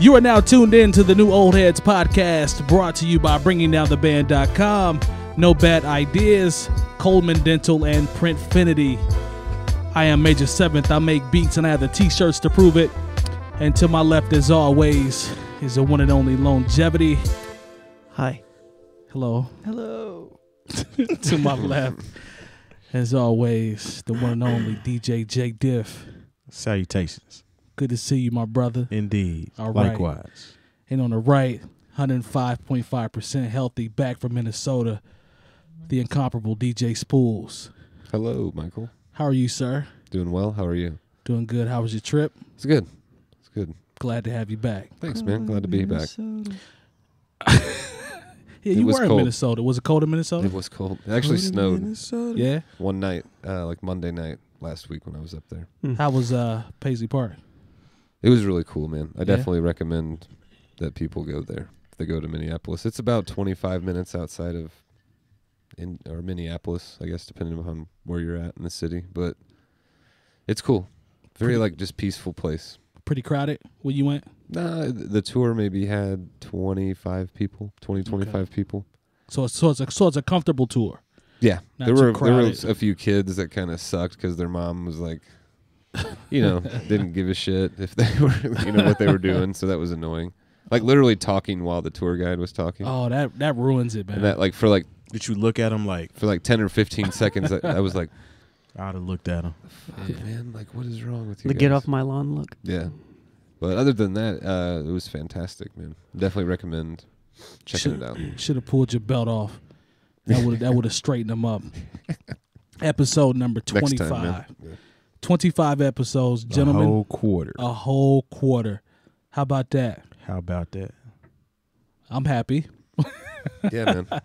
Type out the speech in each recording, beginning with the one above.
You are now tuned in to the new Old Heads podcast, brought to you by BringingDownTheBand.com, No Bad Ideas, Coleman Dental, and Printfinity. I am Major 7th. I make beats and I have the t-shirts to prove it. And to my left, as always, is the one and only Lonegevity. Hi. Hello. Hello. To my left, as always, the one and only DJ Jay Diff. Salutations. Good to see you, my brother. Indeed. All right. Likewise. And on the right, 105.5% healthy, back from Minnesota, the incomparable DJ Spoolz. Hello, Michael. How are you, sir? Doing well. How are you? Doing good. How was your trip? It's good. It's good. Glad to have you back. Thanks, man. Glad to be back. Yeah, you were in Minnesota. Was it cold in Minnesota? It was cold. It actually snowed. Minnesota. Yeah. One night, like Monday night last week when I was up there. How was Paisley Park? It was really cool, man. I definitely recommend that people go there if they go to Minneapolis. It's about 25 minutes outside of Minneapolis, I guess, depending on where you're at in the city. But it's cool. Very like just peaceful place. Pretty crowded when you went? Nah, the tour maybe had 25 people, 25 people. So it's a comfortable tour. Yeah, Not there too were crowded. a few kids that kind of sucked because their mom was like, didn't give a shit if they were, what they were doing. So that was annoying. Like literally talking while the tour guide was talking. Oh, that ruins it, man. And that like for like Did you look at him like? for like 10 or 15 seconds, I was like, I'd have looked at him. "Fuck, man, like what is wrong with you?" The guys? get off my lawn look. Yeah, but other than that, it was fantastic, man. Definitely recommend checking it out. Should have pulled your belt off. That would have straightened them up. Episode number 25. Next time, man. Yeah. 25 episodes, gentlemen. A whole quarter. A whole quarter. How about that? How about that? I'm happy. Yeah, man.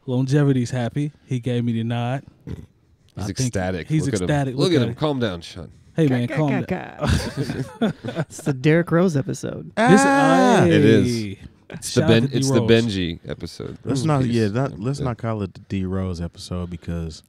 Longevity's happy. He gave me the nod. He's ecstatic. He's Look ecstatic. Look at him. Calm down, Sean. Hey, man, calm down. It's the Derrick Rose episode. Hey. It is. It's Shout out to the D-Rose. Benji episode. Let's Ooh, not. peace. Yeah, let's not call it the D Rose episode because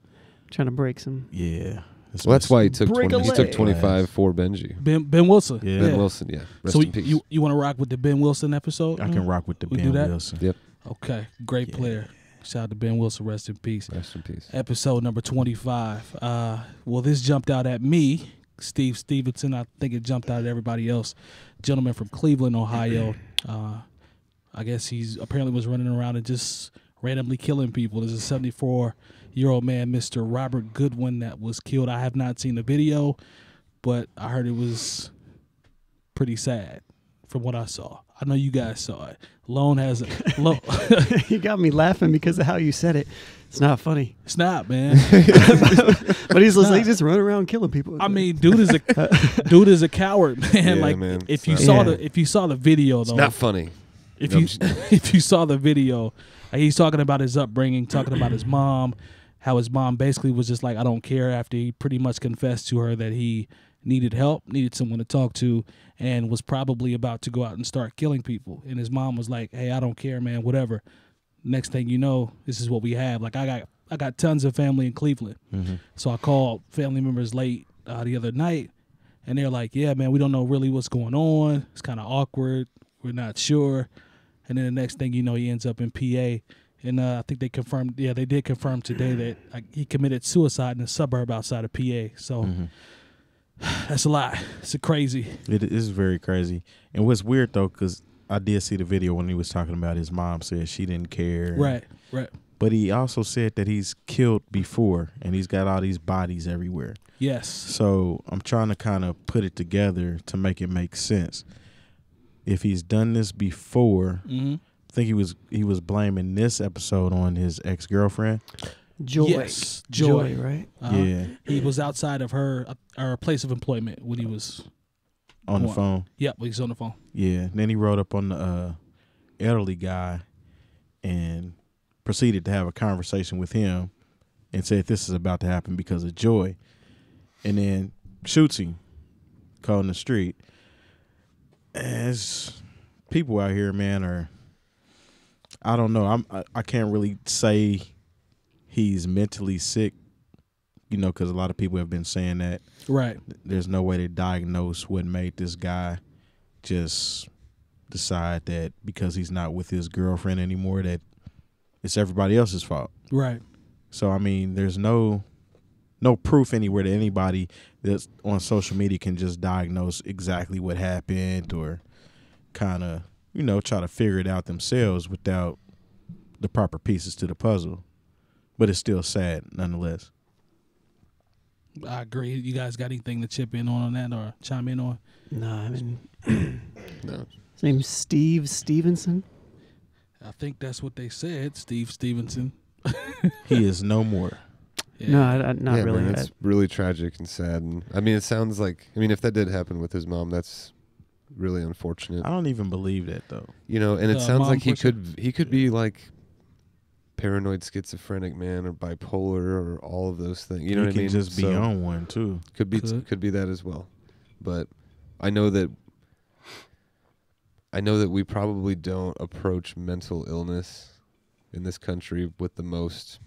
Trying to break some. yeah. Well, that's why he took Break 20, a he took leg. 25 for Benji. Ben Wilson. Yeah. Ben Wilson, yeah. Rest So in peace. you want to rock with the Ben Wilson episode? I can rock with the We do Ben that? Wilson. Yep. Okay, great player. Shout out to Ben Wilson. Rest in peace. Rest in peace. Episode number 25. Well, this jumped out at me, Steve Stephenson. I think it jumped out at everybody else. Gentleman from Cleveland, Ohio. I guess he's apparently was running around and just randomly killing people. There's a 74-year-old man, Mr. Robert Goodwin, that was killed. I have not seen the video, but I heard it was pretty sad from what I saw. I know you guys saw it. Lone has a Lone. You got me laughing because of how you said it. It's not funny. It's not, man. But he's just running around killing people. I mean, dude is a coward, man. Yeah, like man. if It's you not- saw if you saw the video It's though, not funny. if No, you I'm if you saw the video, he's talking about his upbringing, talking about his mom, how his mom basically was just like, I don't care, after he pretty much confessed to her that he needed help, needed someone to talk to, and was probably about to go out and start killing people. And his mom was like, hey, I don't care, man, whatever. Next thing you know, this is what we have. Like I got tons of family in Cleveland. So I called family members late the other night, and they're like, yeah, man, we don't know really what's going on. It's kind of awkward. We're not sure. And then the next thing you know, he ends up in PA. And I think they confirmed, they did confirm today that he committed suicide in a suburb outside of PA. So that's a lot. It's crazy. It is very crazy. And what's weird though, because I did see the video when he was talking about his mom said she didn't care. Right. But he also said that he's killed before and he's got all these bodies everywhere. Yes. So I'm trying to kind of put it together to make it make sense. If he's done this before, I think he was blaming this episode on his ex-girlfriend. Joy. Yes. Joy. right? Yeah. He was outside of her place of employment when he was On the phone. Yep, he's on the phone. Yeah. And then he rode up on the elderly guy and proceeded to have a conversation with him and said this is about to happen because of Joy. And then shoots him, caught in the street. As people out here, man, I don't know. I can't really say he's mentally sick, because a lot of people have been saying that. Right. There's no way to diagnose what made this guy just decide that because he's not with his girlfriend anymore that it's everybody else's fault. Right. So I mean, there's no proof anywhere that anybody that's on social media can just diagnose exactly what happened or kind of, try to figure it out themselves without the proper pieces to the puzzle. But it's still sad nonetheless. I agree. You guys got anything to chip in on that or chime in on? No, I mean, No. his name's Steve Stephenson. I think that's what they said, Steve Stephenson. He is no more. Yeah. No, not really. Man, it's really tragic and sad. And I mean, it sounds like, if that did happen with his mom, that's really unfortunate. I don't even believe that though. And it sounds mom like he person? could be like paranoid schizophrenic, man, or bipolar, or all of those things. You know he what I mean? can just be on one too. Could be that as well. But I know that we probably don't approach mental illness in this country with the most,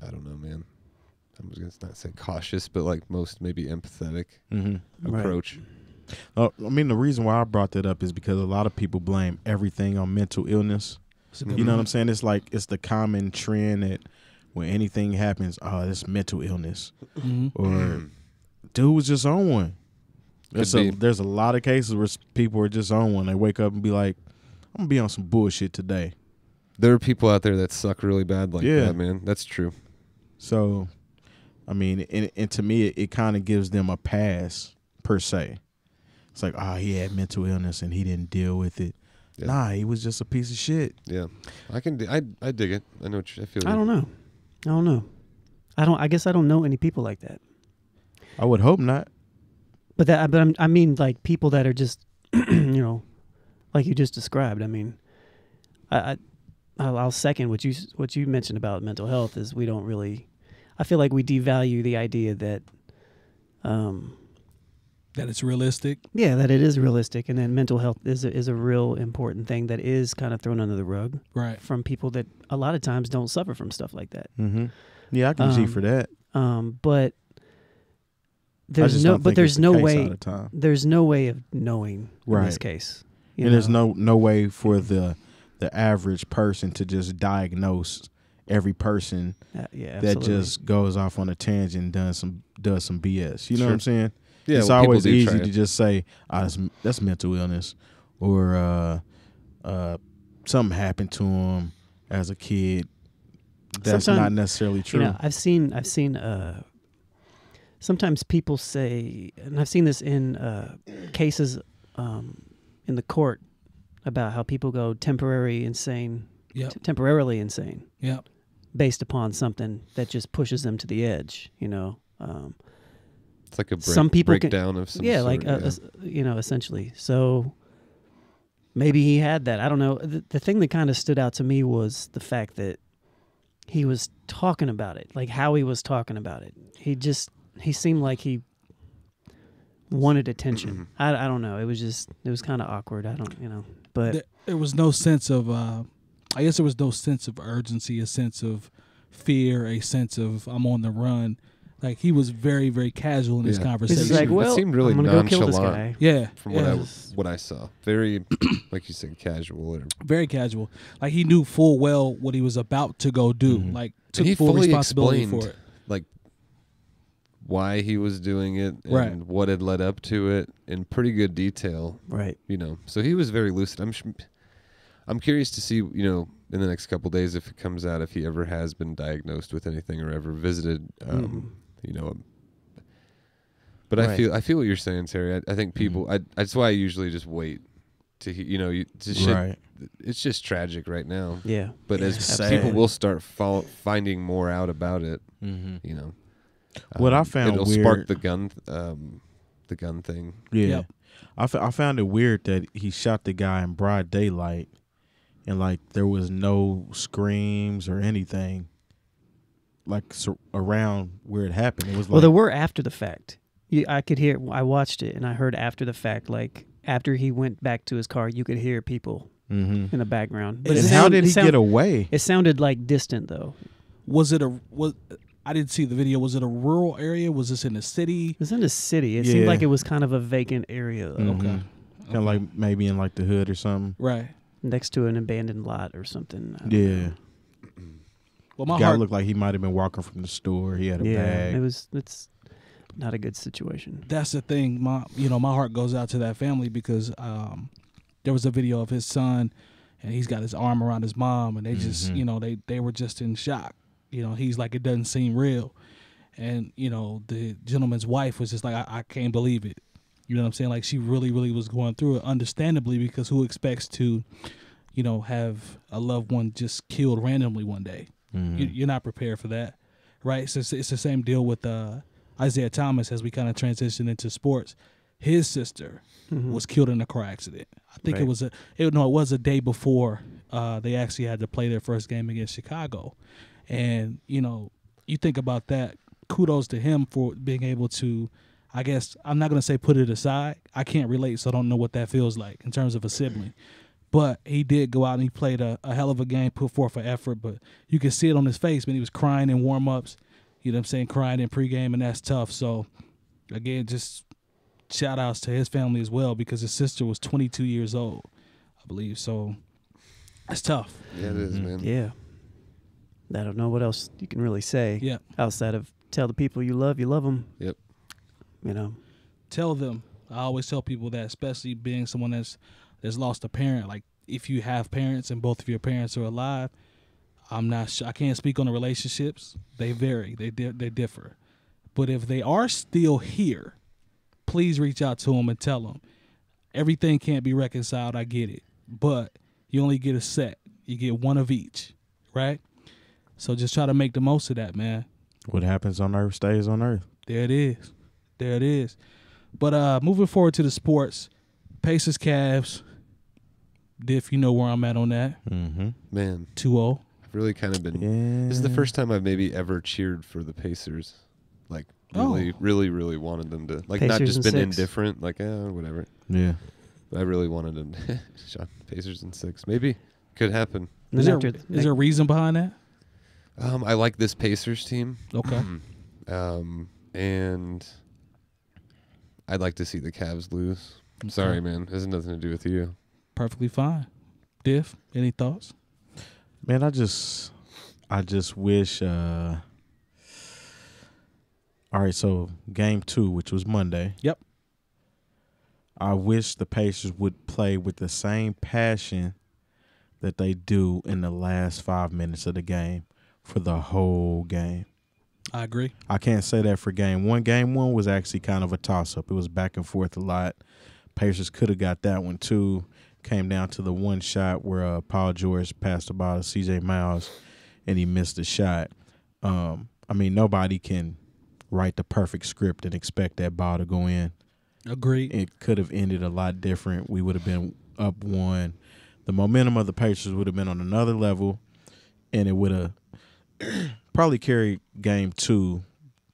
I don't know, man. I'm just going to not say cautious, but like most maybe empathetic approach. I mean, the reason why I brought that up is because a lot of people blame everything on mental illness. You know what I'm saying? It's like it's the common trend that when anything happens, it's mental illness. Or dude was just on one. There's a lot of cases where people are just on one. They wake up and be like, I'm going to be on some bullshit today. There are people out there that suck really bad like that, man. That's true. So, I mean, and to me, it kind of gives them a pass, per se. It's like, he had mental illness and he didn't deal with it. Yeah. Nah, he was just a piece of shit. Yeah. I dig it. I know what I feel. I don't know. I guess I don't know any people like that. I would hope not. But I mean, like people that are just, like you just described. I mean, I'll second what you mentioned about mental health is we don't really. I feel like we devalue the idea that, that it's realistic. Yeah, that it is realistic, and that mental health is a real important thing that is kind of thrown under the rug, right? From people that a lot of times don't suffer from stuff like that. Mm-hmm. Yeah, I can see for that. But there's no way. There's no way of knowing in this case. And there's no way for the average person to just diagnose every person that just goes off on a tangent and does some BS. You know what I'm saying? Yeah, it's always easy to just say, that's mental illness, or something happened to him as a kid. That's not necessarily true. I've seen sometimes people say, and I've seen this in cases in the court about how people go temporarily insane, based upon something that just pushes them to the edge. It's like a some people breakdown of some sort. Essentially. So maybe he had that. I don't know. The thing that kind of stood out to me was the fact that he was talking about it, like how he was talking about it. He seemed like he wanted attention. I don't know. It was kind of awkward. But there was no sense of, I guess there was no sense of urgency, a sense of fear, a sense of I'm on the run. Like he was very, very casual in his conversation. Like, it seemed really nonchalant. Go kill this guy. Yeah, from what I saw, very like you said, casual. Very casual. Like he knew full well what he was about to go do. Like took full responsibility for it. Like why he was doing it and what had led up to it in pretty good detail. Right. So he was very lucid. I'm curious to see, in the next couple of days if it comes out if he ever has been diagnosed with anything or ever visited. But I feel what you're saying, Terry. I think people. That's why I usually just wait to shit. It's just tragic right now. Yeah. But as people will start finding more out about it, what I found it'll weird, spark the gun thing. Yeah. Yep. I found it weird that he shot the guy in broad daylight, and like there was no screams or anything. Like around where it happened, it was like, there were after the fact. I could hear. I watched it and I heard after the fact. Like after he went back to his car, you could hear people in the background. But how did he get away? It sounded like distant though. I didn't see the video. Was it a rural area? Was this in the city? It was in the city. It seemed like it was kind of a vacant area. Okay. Kind of like maybe in like the hood or something. Right. Next to an abandoned lot or something. I don't Yeah. know. Well, The my guy heart looked like he might have been walking from the store. He had a Yeah, bag. it's not a good situation. That's the thing. My heart goes out to that family because there was a video of his son, and he's got his arm around his mom, and they just they were just in shock. He's like, it doesn't seem real, and the gentleman's wife was just like, I can't believe it. You know what I'm saying? Like, she really, really was going through it, understandably, because who expects to, have a loved one just killed randomly one day? You're not prepared for that, right? So it's the same deal with Isaiah Thomas as we kind of transition into sports. His sister was killed in a car accident. I think it was a day before they actually had to play their first game against Chicago. And, you think about that, kudos to him for being able to, I guess, I'm not going to say put it aside. I can't relate, so I don't know what that feels like in terms of a sibling. But he did go out and he played a hell of a game, put forth an effort. But you could see it on his face, man. He was crying in warm-ups, you know what I'm saying, crying in pregame, and that's tough. So, again, just shout-outs to his family as well because his sister was 22 years old, I believe. So, that's tough. Yeah, it is, man. Yeah. I don't know what else you can really say. Yeah. Outside of tell the people you love them. Yep. Tell them. I always tell people that, especially being someone that's lost a parent. Like, if you have parents and both of your parents are alive, I'm not sure. I can't speak on the relationships. They vary. They differ. But if they are still here, please reach out to them and tell them. Everything can't be reconciled. I get it. But you only get a set. You get one of each, right? So just try to make the most of that, man. What happens on earth stays on earth. There it is. There it is. But moving forward to the sports, Pacers, Cavs. Diff, you know where I'm at on that. Man. 2-0. I've really kind of been. This is the first time I've maybe ever cheered for the Pacers. Like, really, really wanted them to. Like, Pacers not just been 6. indifferent, like, whatever. Yeah. But I really wanted them to. Shot Pacers in 6. Maybe. Could happen. Is there a reason behind that? I like this Pacers team. Okay. And I'd like to see the Cavs lose. Okay. Sorry, man. It has nothing to do with you. Perfectly fine. Diff, any thoughts? Man, I just wish all right, so game 2, which was Monday. Yep. I wish the Pacers would play with the same passion that they do in the last 5 minutes of the game for the whole game. I agree. I can't say that for game 1. Game 1 was actually kind of a toss-up. It was back and forth a lot. Pacers could have got that one too. Came down to the one shot where Paul George passed the ball to C.J. Miles, and he missed the shot. I mean, nobody can write the perfect script and expect that ball to go in. Agreed. It could have ended a lot different. We would have been up 1. The momentum of the Pacers would have been on another level, and it would have probably carried game 2.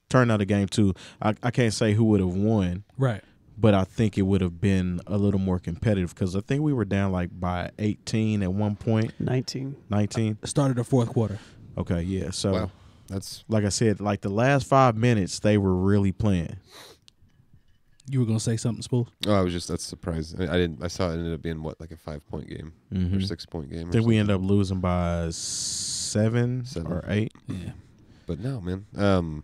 Turned out a game 2. I can't say who would have won. Right. But I think it would have been a little more competitive because I think we were down like by 18 at one point. 19. Started the fourth quarter. Okay, yeah. So, Wow. That's like I said, like the last 5 minutes, they were really playing. You were going to say something, Spoolz? Oh, that's surprising. I saw it ended up being like a 5-point game or 6-point game. I think we ended up losing by 7 or 8. Yeah. But no, man.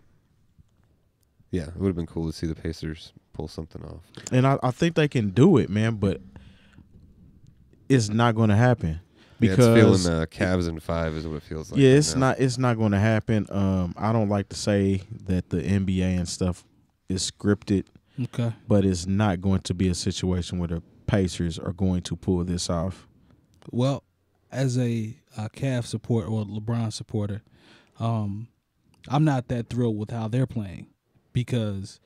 Yeah, it would have been cool to see the Pacers pull something off. And I think they can do it, man, but it's not going to happen. Because it's feeling Cavs in 5 is what it feels like. Yeah, right it's not going to happen. I don't like to say that the NBA and stuff is scripted. Okay. But it's not going to be a situation where the Pacers are going to pull this off. Well, as a Cavs supporter or LeBron supporter, I'm not that thrilled with how they're playing because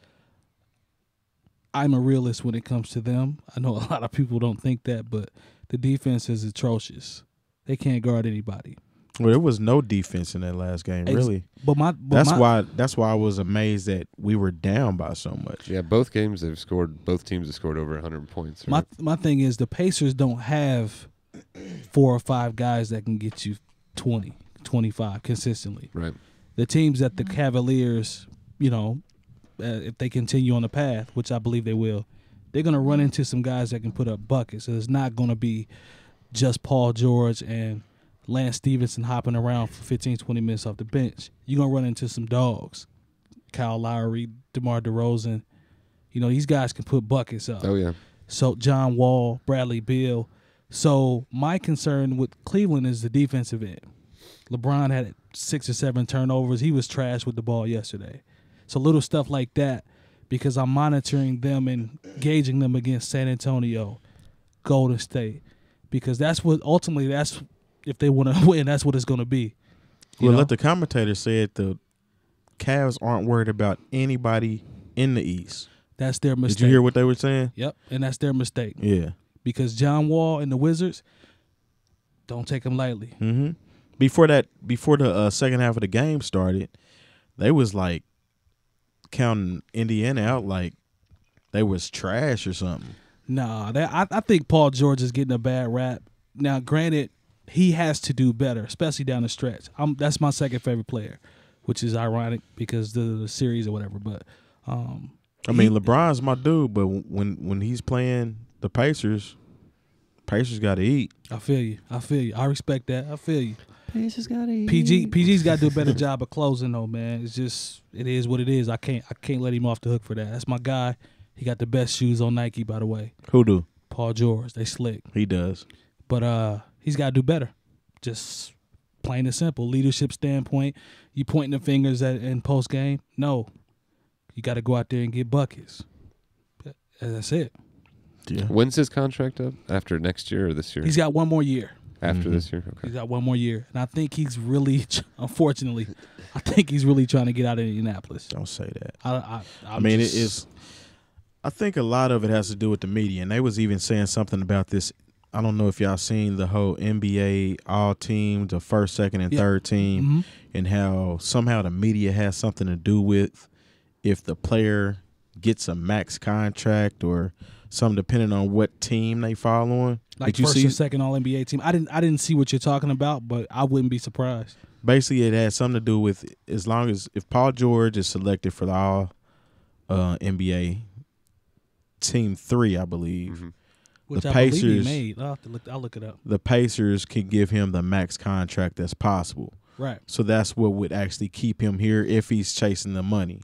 I'm a realist when it comes to them. I know a lot of people don't think that, but the defense is atrocious. They can't guard anybody. Well, there was no defense in that last game, really. That's why I was amazed that we were down by so much. Yeah, both teams have scored over 100 points. Right? My thing is the Pacers don't have 4 or 5 guys that can get you 20, 25 consistently. Right. The teams that the Cavaliers, if they continue on the path, which I believe they will, they're going to run into some guys that can put up buckets. So it's not going to be just Paul George and Lance Stephenson hopping around for 15, 20 minutes off the bench. You're going to run into some dogs. Kyle Lowry, DeMar DeRozan. You know, these guys can put buckets up. Oh, yeah. So John Wall, Bradley Beal. So my concern with Cleveland is the defensive end. LeBron had 6 or 7 turnovers. He was trash with the ball yesterday. So little stuff like that, because I'm monitoring them and gauging them against San Antonio, Golden State, because that's what ultimately, that's if they want to win, that's what it's going to be. Well, let the commentator say it, the Cavs aren't worried about anybody in the East. That's their mistake. Did you hear what they were saying? Yep, and that's their mistake. Yeah. Because John Wall and the Wizards, don't take them lightly. Mm-hmm. Before the second half of the game started, they was like counting Indiana out like they was trash or something. Nah, I think Paul George is getting a bad rap. Now, granted, he has to do better, especially down the stretch. That's my second favorite player, which is ironic because the series or whatever. But I mean, LeBron's my dude, but when he's playing the Pacers got to eat. I feel you. I respect that. I feel you. Pacers got to eat. PG's got to do a better job of closing though, man. It's just it is what it is. I can't let him off the hook for that. That's my guy. He got the best shoes on Nike, by the way. Who do? Paul George. They slick. He does. But he's got to do better. Just plain and simple. Leadership standpoint. You pointing the fingers at in post game? No. You got to go out there and get buckets. That's it. Yeah. When's his contract up? After next year or this year? He's got one more year. After this year? Okay. He's got one more year. And I think he's really, unfortunately, I think he's really trying to get out of Indianapolis. Don't say that. I mean, it is. I think a lot of it has to do with the media. And they was even saying something about this. I don't know if y'all seen the whole NBA all team, the first, second, and third team, and how somehow the media has something to do with if the player gets a max contract or something, depending on what team they fall on. Like first or second All NBA team. I didn't see what you're talking about, but I wouldn't be surprised. Basically, it has something to do with as long as if Paul George is selected for the All NBA Team 3, I believe. Which the I Pacers believe he made. I'll look it up. The Pacers can give him the max contract that's possible. Right. So that's what would actually keep him here if he's chasing the money.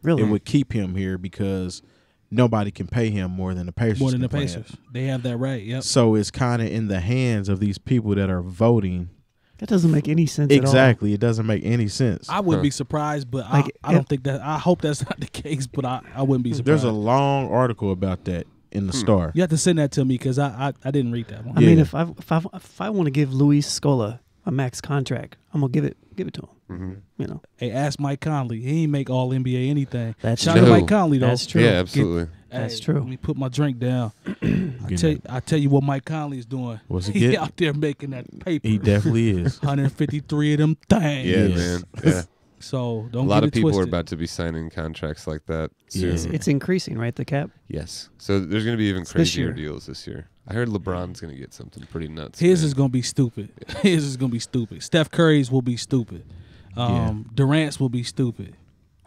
Really? It would keep him here because nobody can pay him more than the Pacers. More than the Pacers. They have that right, yep. So it's kind of in the hands of these people that are voting. That doesn't make any sense at all. Exactly. It doesn't make any sense. I wouldn't be surprised, but I don't think that. I hope that's not the case, but I wouldn't be surprised. There's a long article about that in the Star. You have to send that to me because I didn't read that one. I mean, if I want to give Luis Scola a max contract, I'm gonna give it to him. You know. Hey, ask Mike Conley. He ain't make All NBA anything. That's Shout out to Mike Conley though. That's true. Yeah, absolutely. That's true. Let me put my drink down. I tell you what Mike Conley is doing. What's he He get? out there making that paper. He definitely is. 153 of them things. Yeah, man. Yeah. So don't A lot get of it people twisted. are about to be signing contracts like that soon. It's increasing, right? The cap. Yes. So there's going to be even This crazier year. deals this year. I heard LeBron's going to get something pretty nuts. His man. is gonna be stupid. His is gonna be stupid. Steph Curry's will be stupid. Durant's will be stupid.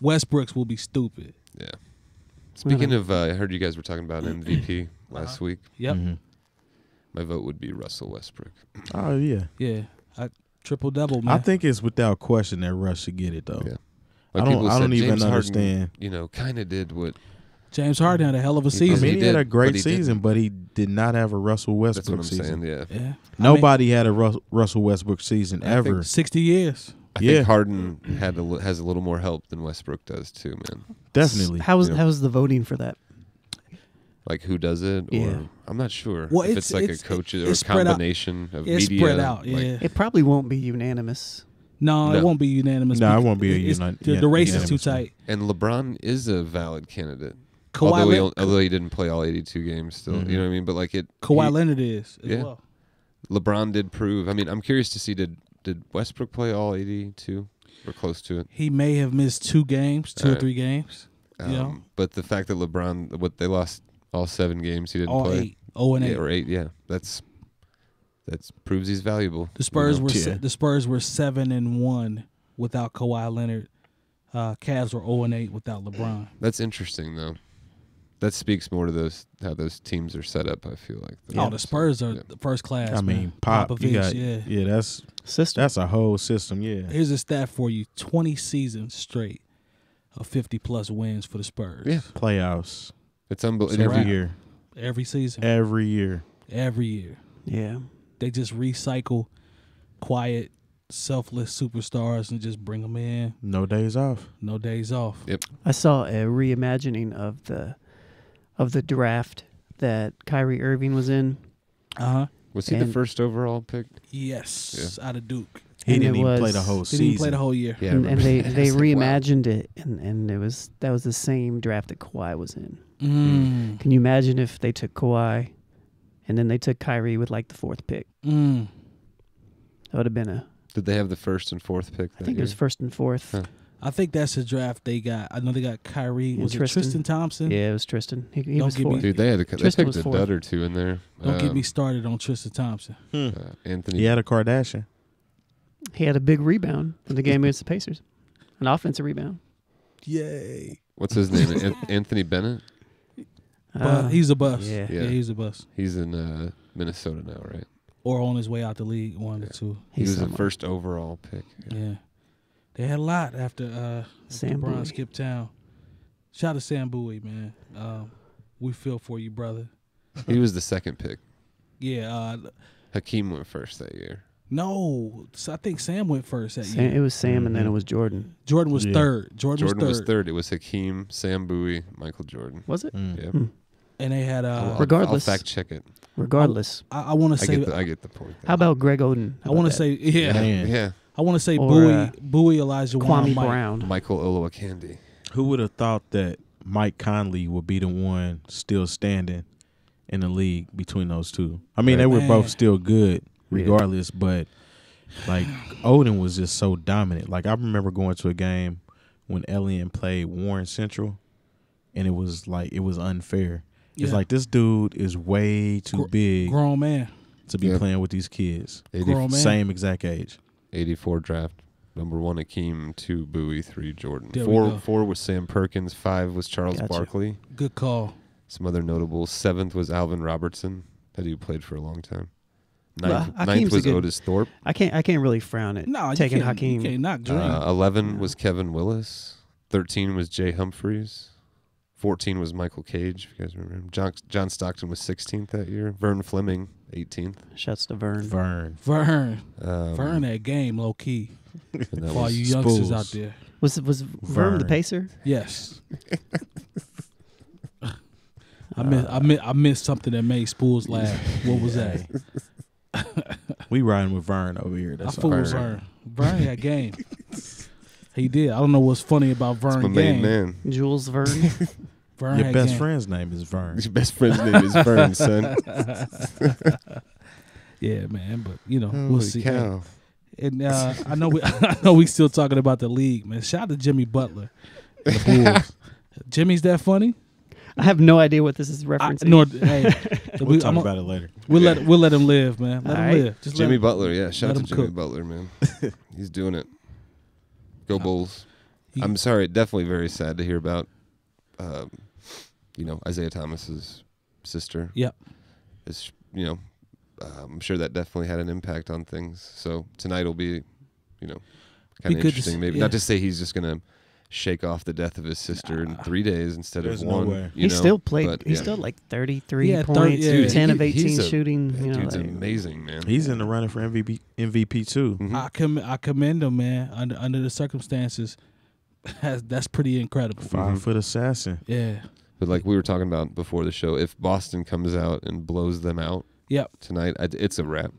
Westbrook's will be stupid. Yeah. Speaking of, I heard you guys were talking about MVP last week. Yep. My vote would be Russell Westbrook. Oh, yeah. Yeah. Triple double, man. I think it's without question that Russ should get it, though. Yeah. I people don't said even James understand. Harden, kind of did what. James Harden had a hell of a I season. mean, he had a did, great but he season, didn't. but he did not have a Russell That's what Westbrook I'm season. saying. Yeah. Yeah. Nobody had a Russell Westbrook season I ever. think 60 years. I think Harden has a little more help than Westbrook does too, man. Definitely. How's the voting for that? Like who does it? Or Yeah. I'm not sure. Well, if it's like a coach or a spread out. combination of It's media. spread out. like- Yeah. It probably won't be unanimous. No, it No. won't be unanimous. No, it because won't be the race is too unanimous. tight. And LeBron is a valid candidate. Kawhi Although he didn't play all 82 games still. You know what I mean? But like Kawhi Leonard is as Yeah. well. LeBron did prove. I mean, I'm curious to see did Westbrook play all 82 or close to it? He may have missed 2 games, 2 or Alright. 3 games. But the fact that LeBron, they lost all 7 games, he didn't All play. 8, 0 and 8. Yeah, or 8. Yeah, that's proves he's valuable. The Spurs you know? were the Spurs were 7-1 without Kawhi Leonard. Cavs were 0-8 without LeBron. That's interesting though. that speaks more to those how those teams are set up. I feel like. The Spurs are the first class. I mean, man. Pop, you got, yeah. that's System. that's a whole system. Yeah, Here's a stat for you: 20 seasons straight of 50+ wins for the Spurs. Yeah. playoffs. It's unbelievable. Every year. Every season. Every year. Every year. Yeah. They just recycle quiet, selfless superstars and just bring them in. No days off. No days off. Yep. I saw a reimagining of the draft that Kyrie Irving was in. Was he the first overall pick? Yes, out of Duke. He And didn't it even play was- the whole Didn't season. even play the whole year. Yeah, I and remember they that. It's like, wow. reimagined it, and that was the same draft that Kawhi was in. Mm. Can you imagine if they took Kawhi, and then they took Kyrie with like the 4th pick? Mm. That would have been a. Did they have the 1st and 4th pick? I think it was 1st and 4th. Huh. I think that's the draft they got. I know they got Kyrie. And Was Tristan. it Tristan Thompson? Yeah, it was Tristan. He Don't was give me- 4th. Dude, they Tristan picked was a 4th. dud or two in there. Don't get me started on Tristan Thompson. Anthony. He had a Kardashian. He had a big rebound in the game against the Pacers, an offensive rebound. Yay. What's his name? Anthony Bennett. But he's a bust. Yeah. Yeah, he's a bust. He's in Minnesota now, right? Or on his way out the league, one or two. He was the somewhere. 1st overall pick. Yeah. They had a lot after Sam LeBron Bowie. skipped town. Shout out to Sam Bowie, man. We feel for you, brother. He was the 2nd pick. Yeah. Hakeem went first that year. No, I think Sam went first that It year. was Sam, and then it was Jordan. Jordan was Yeah. third. Jordan was was third. 3rd. It was Hakeem, Sam Bowie, Michael Jordan. Was it? Mm. Yeah. And they had Regardless. I'll fact check it. Regardless, I want to say I get the point. how about Greg Oden? I want to say Man. Yeah. I want to say Or, Bowie Elijah Wan Kwame Mike. Brown. Michael Olowokandi. Who would have thought that Mike Conley would be the one still standing in the league between those two? I mean, Right. they were Man. both still good regardless, but like Odin was just so dominant. Like I remember going to a game when Elian played Warren Central, and it was unfair. It's Yeah. like this dude is way too big Grown man. to be Yeah. playing with these kids. Grown man. Same exact age. 84 draft. Number 1 Hakeem, 2 Bowie, 3 Jordan. There we go. 4 was Sam Perkins, 5 was Charles Gotcha. Barkley. Good call. Some other notables. 7th was Alvin Robertson, that he played for a long time. Well, 9th Hakeem's a was good- Otis Thorpe. I can't really frown at No, taking you can't, Hakeem. You can't knock Dream. 11 Yeah. was Kevin Willis. 13 was Jay Humphreys. 14 was Michael Cage, if you guys remember him. John Stockton was 16th that year. Vern Fleming, 18th. Shouts to Vern. Vern. Vern that game low key. and that For all was you youngsters Spoolz. out there. Was Vern the Vern. pacer? Yes. I missed something that made Spoolz laugh. What was that? We riding with Vern over here. That's I fool with Vern. Vern had game. He did. I don't know what's funny about That's my Vern main game. man. Jules Vern. Vern Your had best game. friend's name is Vern. Your best friend's name is Vern, son. Yeah, man. But we'll Holy see. cow. And I know we still talking about the league, man. Shout out to Jimmy Butler, and the Bulls. Jimmy's that funny? I have no idea what this is referencing. Hey, We'll talk about it later. We'll let him live, man. Let All him right. live. Just Jimmy let him, Butler, yeah. Shout let out him to Jimmy cook. Butler, man. He's doing it. Go Bulls. He- I'm sorry, definitely very sad to hear about Isaiah Thomas's sister. Yep. It's I'm sure that definitely had an impact on things. So tonight will be, kind Be of good to interesting. see- Maybe yeah. not to say he's just gonna shake off the death of his sister in 3 days instead There's of no one. way. He still played. but, He's yeah. still like 33 Yeah, points, yeah. 10 of He's 18 a- shooting. That dude's like, amazing, man. He's in the running for MVP too. Mhm. I commend him, man. Under the circumstances, that's pretty incredible. 5-foot assassin. Yeah. But like we were talking about before the show, if Boston comes out and blows them out Yep. tonight, it's a wrap.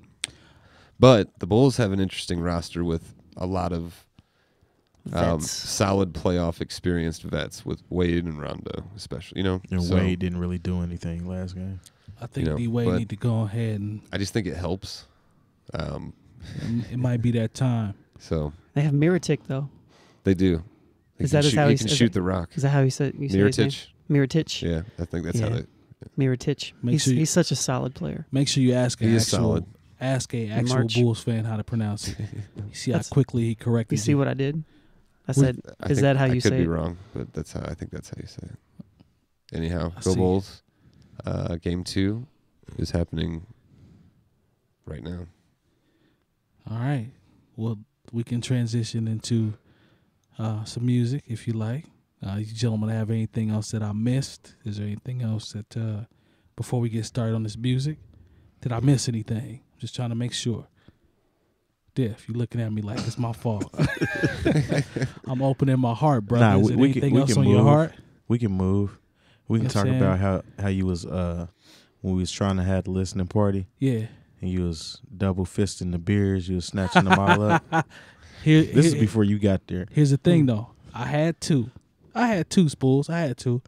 But the Bulls have an interesting roster with a lot of vets. solid playoff experienced vets with Wade and Rondo, especially. And So Wade didn't really do anything last game. I think D Wade but- need to go ahead and I just think it helps. it might be that time. So They have Mirotic though. they do. He Is can that shoot, how he he can says shoot it? the rock? Is that how you said his name? Mirotic. Mirotic. Yeah, I think that's how Yeah. they. Mirotic. Make sure you- He's such a solid player. Make sure you ask He an is actual solid. Bulls fan how to pronounce it. You see how That's- quickly he corrected You see what I did? I said, I is think that how I you could say be it? wrong, but I think that's how you say it. Anyhow, I go see. Bulls. Game 2 is happening right now. All right. Well, we can transition into some music if you like. You gentlemen have anything else that I missed? Is there anything else that before we get started on this music? Did I miss anything? Just trying to make sure. Diff, you looking at me like it's my fault. I'm opening my heart, brother. Nah, Is there anything else on move. your heart? We can move. We can You know talk what I'm about how you was when we was trying to have the listening party Yeah. and you was double fisting the beers, you was snatching them all up. Here, This is before you got there. Here's the thing, though. I had two Spoolz. I had two,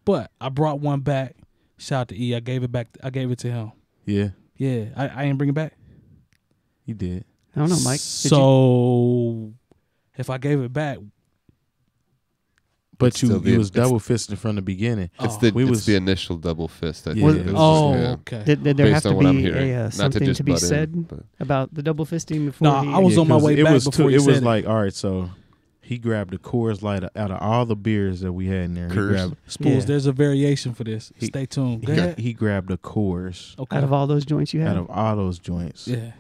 but I brought one back. Shout out to E. I gave it back. I gave it to him. Yeah, Yeah, I ain't bring it back. you did. I don't know, Mike. So if I gave it back, But It's still you was double fisting from the beginning. It's Oh. it's the initial double fist. I Yeah. think. It was oh, just, yeah. okay. Did there Based have to on what I'm be hearing. Not to something just to be butt in, said but- about the double fisting before? No, he, I was on my 'cause way it back was before it you was said it. like, all right, so he grabbed the Coors Light out of all the beers that we had in there. He Coors? grabbed, Spoolz, Yeah. there's a variation for this. He- Stay tuned. Go ahead. he grabbed the Coors Okay. out of all those joints you had. out of all those joints. Yeah.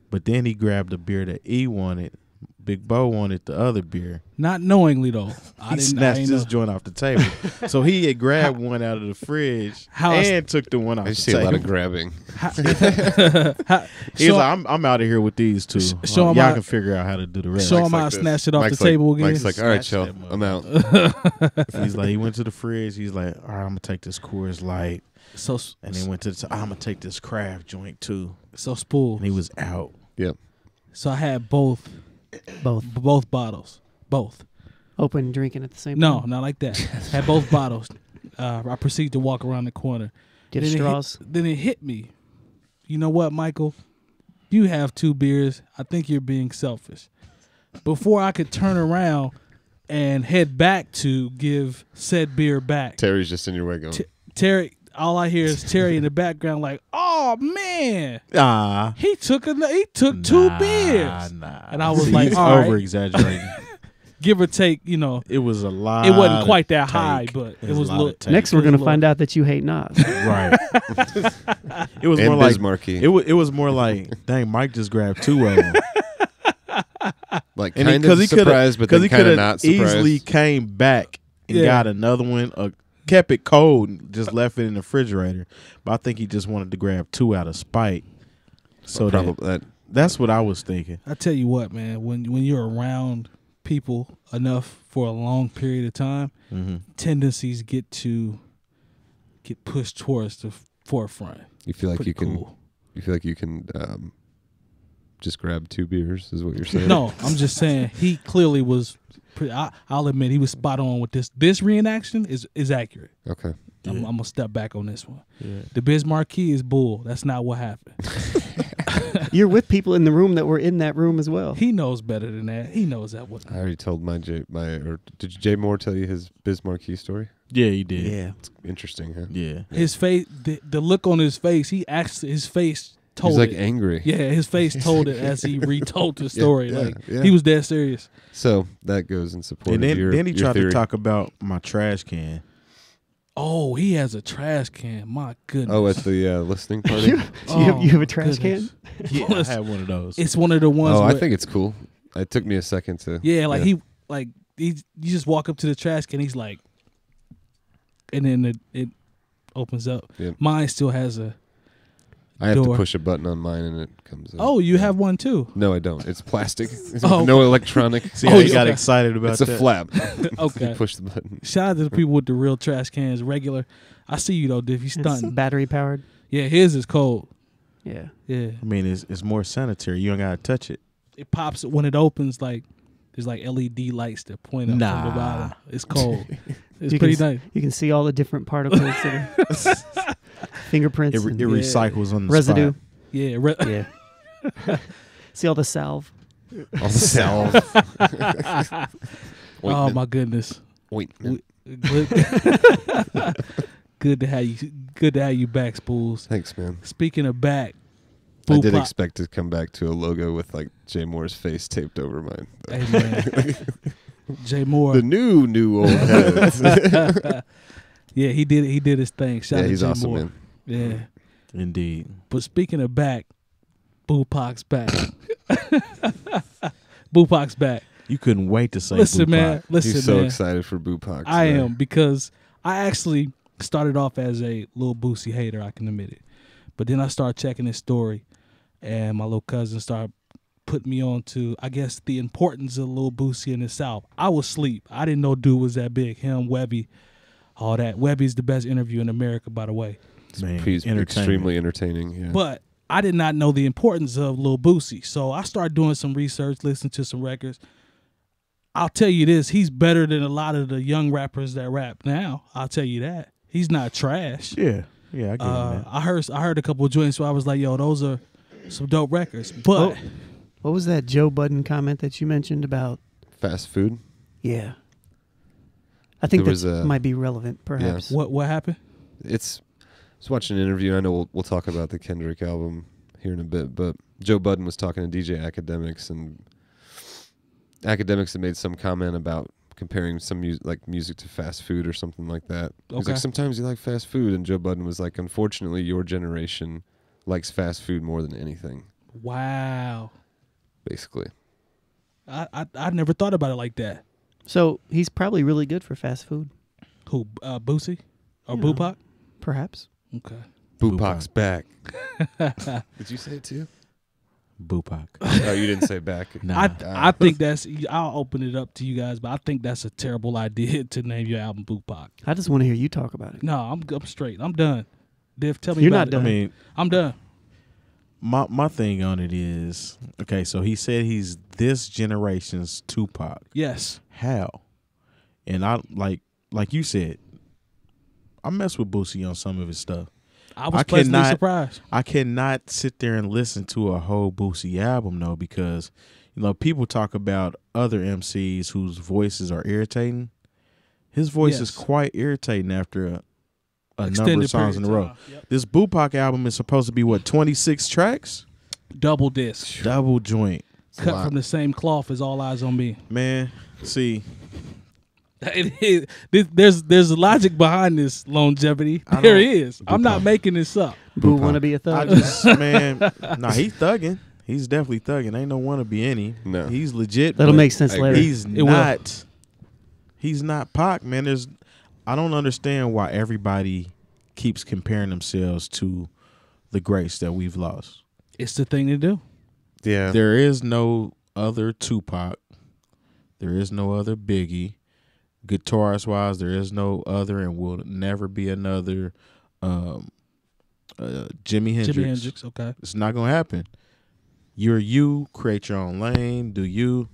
But then he grabbed the beer that E wanted. Big Bo wanted the other beer. Not knowingly though. He snatched his joint off the table. So he had grabbed one out of the fridge and took the one off I the just see a lot table. of grabbing. He's like, I'm out of here with these two. show him Y'all how- can figure out how to do the rest. Show him Mike's how I like this. snatched it off Mike's the like- table again. Mike's like, all right, Snatch chill. that I'm out. He's like, he went to the fridge. He's like, all right, I'm gonna take this Coors Light, So and then went to the. I'm gonna take this craft joint too. Spool. And he was out. Yep. So I had both bottles. Both. Open drinking at the same No, time. not like that. Had both bottles. I proceeded to walk around the corner. Get Then it hit- straws. Then it hit me. You know what, Michael? You have 2 beers. I think you're being selfish. Before I could turn around and head back to give said beer back, Terry's just in your way going. Terry, all I hear is Terry in the background like, oh, man. Ah, He took 2 beers. Nah. And I was See, like, he's all right. over exaggerating. Give or take, you know. It was a lot. It wasn't quite that of high, take. but it was was a a lot little. of take. Next, we're It was gonna a find out that you hate Nas. Right. It was And more like Bismarcky. it was more like, dang, Mike just grabbed 2 of them. Like And kind of surprised, but then he kind could of not have surprised. easily came back and Yeah. got another one, kept it cold, and just left it in the refrigerator. But I think he just wanted to grab 2 out of spite. So Probably that's what I was thinking. I tell you what, man. When you're around people enough for a long period of time, Mm-hmm. tendencies get pushed towards the forefront. you feel like Pretty you can. cool. You feel like you can just grab 2 beers. Is what you're saying? No, I'm just saying he clearly was. I'll admit he was spot on with this. This reenaction is accurate. Okay. I'm gonna step back on this one. Yeah. The Bismarcky is bull. That's not what happened. You're with people in the room that were in that room as well. He knows better than that. He knows that one. I already told or did Jay Moore tell you his Bismarcky story? Yeah, he did. Yeah. It's interesting, huh? Yeah. His face, the look on his face. His face told He's like it. angry. Yeah, his face told it as he retold the story. yeah, like yeah. he was dead serious. So that goes in support And of your then he your tried theory. to talk about my trash can. Oh, he has a trash can. My goodness. Oh, at the listening party. you have a trash goodness. Yeah, I had one of those. It's one of the ones. Oh, I where- think it's cool. It took me a second to. Yeah, like you just walk up to the trash can. He's like, and then it opens up. Yep. Mine still has a. I have door. to push a button on mine and it comes up. Oh, you have one too. No, I don't. It's plastic. Oh. No electronic. See how Oh, you got okay. excited about It's a that? flap. Okay. You push the button. Shout out to the people with the real trash cans, regular. I see you though, Diff. You It's stunting. battery powered. Yeah, his is cold. Yeah. Yeah, I mean, it's more sanitary. You don't gotta touch it. it pops when it opens. Like there's like LED lights that point up from the Nah. bottom. It's cold. It's You pretty can, nice. You can see all the different particles that are fingerprints. It and recycles on the residue. spot. Yeah, Yeah. See all the salve. On the salve. oh my goodness. Ointment. Good. Good to have you. Good to have you back, Spoolz. Thanks, man. Speaking of back, I did BooPac- expect to come back to a logo with like Jay Moore's face taped over mine. Hey man, Jay Moore. The new old heads. Yeah, he did his thing. Shout out to he's Jay awesome, Moore. man. Yeah. Indeed. But speaking of back, BooPac's back. BooPac's back. You couldn't wait to say Listen, BooPac. man. Listen, He's so man. excited for BooPac. I today. am, because I actually started off as a Lil Boosie hater, I can admit it. But then I started checking his story, and my little cousin started putting me on to, I guess, the importance of Lil Boosie in the South. I was asleep. I didn't know dude was that big. Him, Webby, all that. Webby's the best interview in America, by the way. Man, He's extremely entertaining. Yeah. But I did not know the importance of Lil Boosie. So I started doing some research, listening to some records. I'll tell you this, he's better than a lot of the young rappers that rap now. I'll tell you that. He's not trash. Yeah, I get it, man. I heard a couple of joints where I was like, yo, those are some dope records. But What was that Joe Budden comment that you mentioned about? Fast food. Yeah. I think There was that might be relevant, perhaps. what happened? I was watching an interview. I know we'll talk about the Kendrick album here in a bit, but Joe Budden was talking to DJ Academics, and Academics had made some comment about comparing some music to fast food or something like that. He's Okay. like, sometimes you like fast food, and Joe Budden was like, unfortunately, your generation likes fast food more than anything. Wow. Basically, I never thought about it like that. So he's probably really good for fast food, Who, Boosie? Or You know. BooPac? perhaps. Okay. BooPac's back. Did you say it too? BooPac. Oh, you didn't say back. Nah. I think I'll open it up to you guys, but I think that's a terrible idea to name your album BooPac. I just want to hear you talk about it. No, I'm straight. I'm done. Diff, tell me You're about not it. done. I mean, I'm done. my thing on it is, okay, so he said he's this generation's Tupac. Yes. How? And I like you said, I mess with Boosie on some of his stuff. I was pleasantly surprised. I cannot sit there and listen to a whole Boosie album though, because people talk about other MCs whose voices are irritating. His voice is quite irritating after a number of songs in a row. Yep. This BooPac album is supposed to be 26 tracks? Double disc. Double joint. Cut from the same cloth as All Eyes on Me. Man, see, There's a logic behind this longevity. There is. I'm not making this up. Boo want to be a thug. I just, man, nah, he's thugging. He's definitely thugging. Ain't no wanna be any. No. He's legit. That'll but make sense later. He's not. He's not Pac, man. I don't understand why everybody keeps comparing themselves to the greats that we've lost. It's the thing to do. Yeah. There is no other Tupac. There is no other Biggie. Guitarist wise, there is no other and will never be another Jimi Hendrix. Jimi Hendrix, okay. It's not gonna happen. You're you, create your own lane, do you.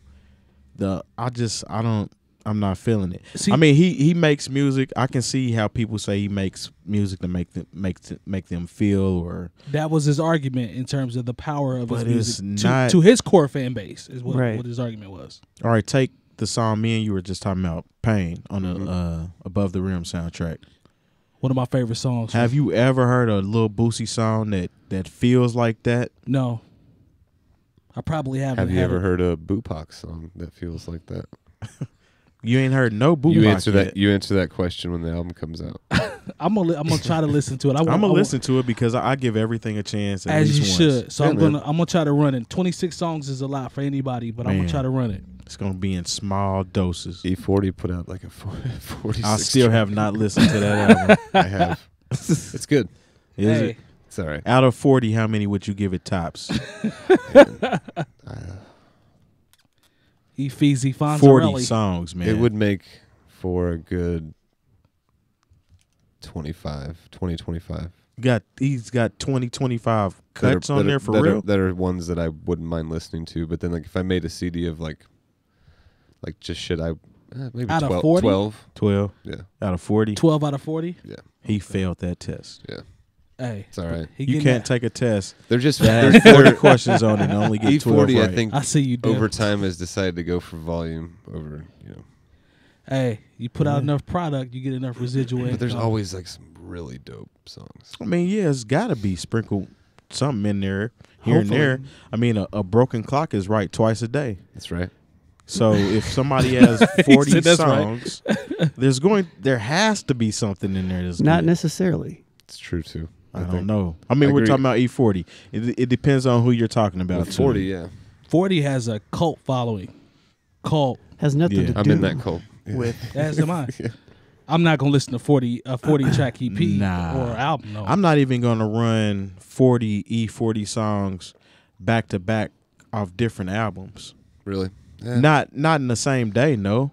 I'm not feeling it. See, I mean, he makes music. I can see how people say he makes music to make them feel, or that was his argument in terms of the power of his But music it's not- to his core fan base is what Right. his argument was. all right, take the song me and you were just talking about, Pain, on the Above the Rim soundtrack. One of my favorite songs. Have you ever heard a Lil Boosie song that feels like that? No. I probably haven't. Have you had ever it. heard a BooPac song that feels like that? You ain't heard no BooPac You answer yet. that. You answer that question when the album comes out. I'm gonna try to listen to it. I'm gonna listen to it because I give everything a chance. At as you least once. should. So Yeah, I'm man. gonna try to run it. 26 songs is a lot for anybody, but I'm Man. gonna try to run it. It's gonna be in small doses. E40 put out like a 46. I still have not listened to that album. I have. It's good. Is Hey, it? It's all right. Out of 40, how many would you give it tops? Efeezy 40 Fonzarelli. songs, man. It would make for a good 25. He's got 20-25 cuts on there for that real. that are ones that I wouldn't mind listening to. But then, like, if I made a CD of like just shit, maybe Out of 12. 40? 12. 12 Yeah, out of 40. 12 out of 40. yeah, He failed that test. yeah. Hey, It's all right. he You getting can't that. take a test They're just that has 40 questions on it and only get 12 E40. right. I think I see you, Diff. over time has decided to go for volume over Hey, you put out enough product, you get enough residual But there's income. always like some really dope songs. I mean, yeah, it's got to be sprinkled something in there here and there. I mean, a broken clock is right twice a day. That's right. So if somebody has 40 said that's right. songs, there has to be something in there that's Not good. necessarily. It's true too. I don't think. know. I mean, I we're agree. talking about E40. It depends on who you're talking about. With 40, yeah. 40 has a cult following. Cult. Has nothing Yeah. to I'm do in that cult. Yeah. with. As am I. I'm not gonna listen to 40 track EP Nah. or album. No. I'm not even going to run 40 E40 songs back to back off different albums. Really? Yeah. Not in the same day, no.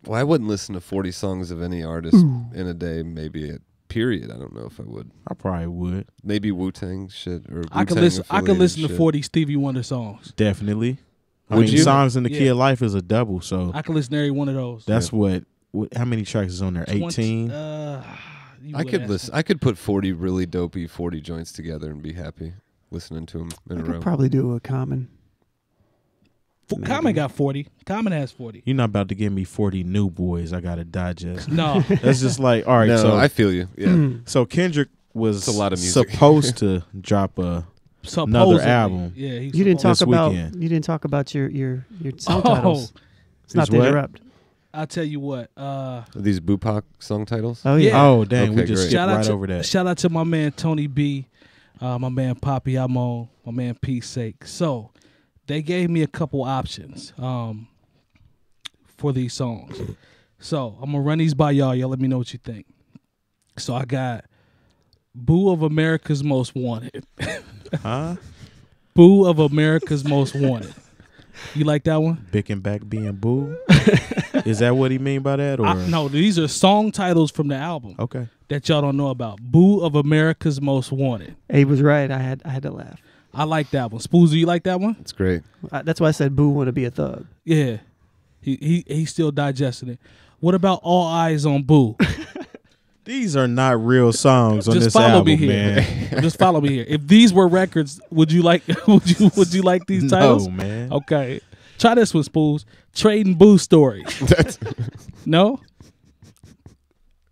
Well, I wouldn't listen to 40 songs of any artist in a day, maybe a period. I don't know if I would. I probably would. Maybe Wu-Tang shit or I could listen to 40 Stevie Wonder songs. Definitely. I Would mean, you? Songs in the Key Yeah. of Life is a double, so I could listen to every one of those. that's what how many tracks is on there? 18? I could listen. I could put 40 really dopey 40 joints together and be happy listening to them in I a could row. probably do a Common. Common got 40. Common has 40. You're not about to give me 40 new boys I got to digest. No. That's just like, all right, No, so I feel you. Yeah. so Kendrick was It's a lot of music. supposed to drop another Supposedly. album. Yeah, You didn't talk This about. weekend. You didn't talk about your song Oh. titles. It's not His to what? interrupt. I'll tell you what. Are these BooPac song titles? Oh yeah. Yeah. Oh, dang, we Okay, just great. skipped right over that. Shout out to my man Tony B, my man Poppy Amon, my man Peace Sake. So they gave me a couple options for these songs. So I'm gonna run these by y'all. Y'all let me know what you think. So I got Boo of America's Most Wanted. Huh? Boo of America's Most Wanted. You like that one? Bicking back being boo? Is that what he mean by that? Or No, these are song titles from the album Okay. that y'all don't know about. Boo of America's Most Wanted. He was right. I had to laugh. I like that one. Spoolz, you like that one? It's great. That's why I said Boo want to be a thug. Yeah. He's still digesting it. What about All Eyes on Boo? These are not real songs on Just this follow me album, here. man. Just follow me here. If these were records, would you like would you like these titles? No, man. Okay. Try this one, Spoolz. Trading Boo Story. No?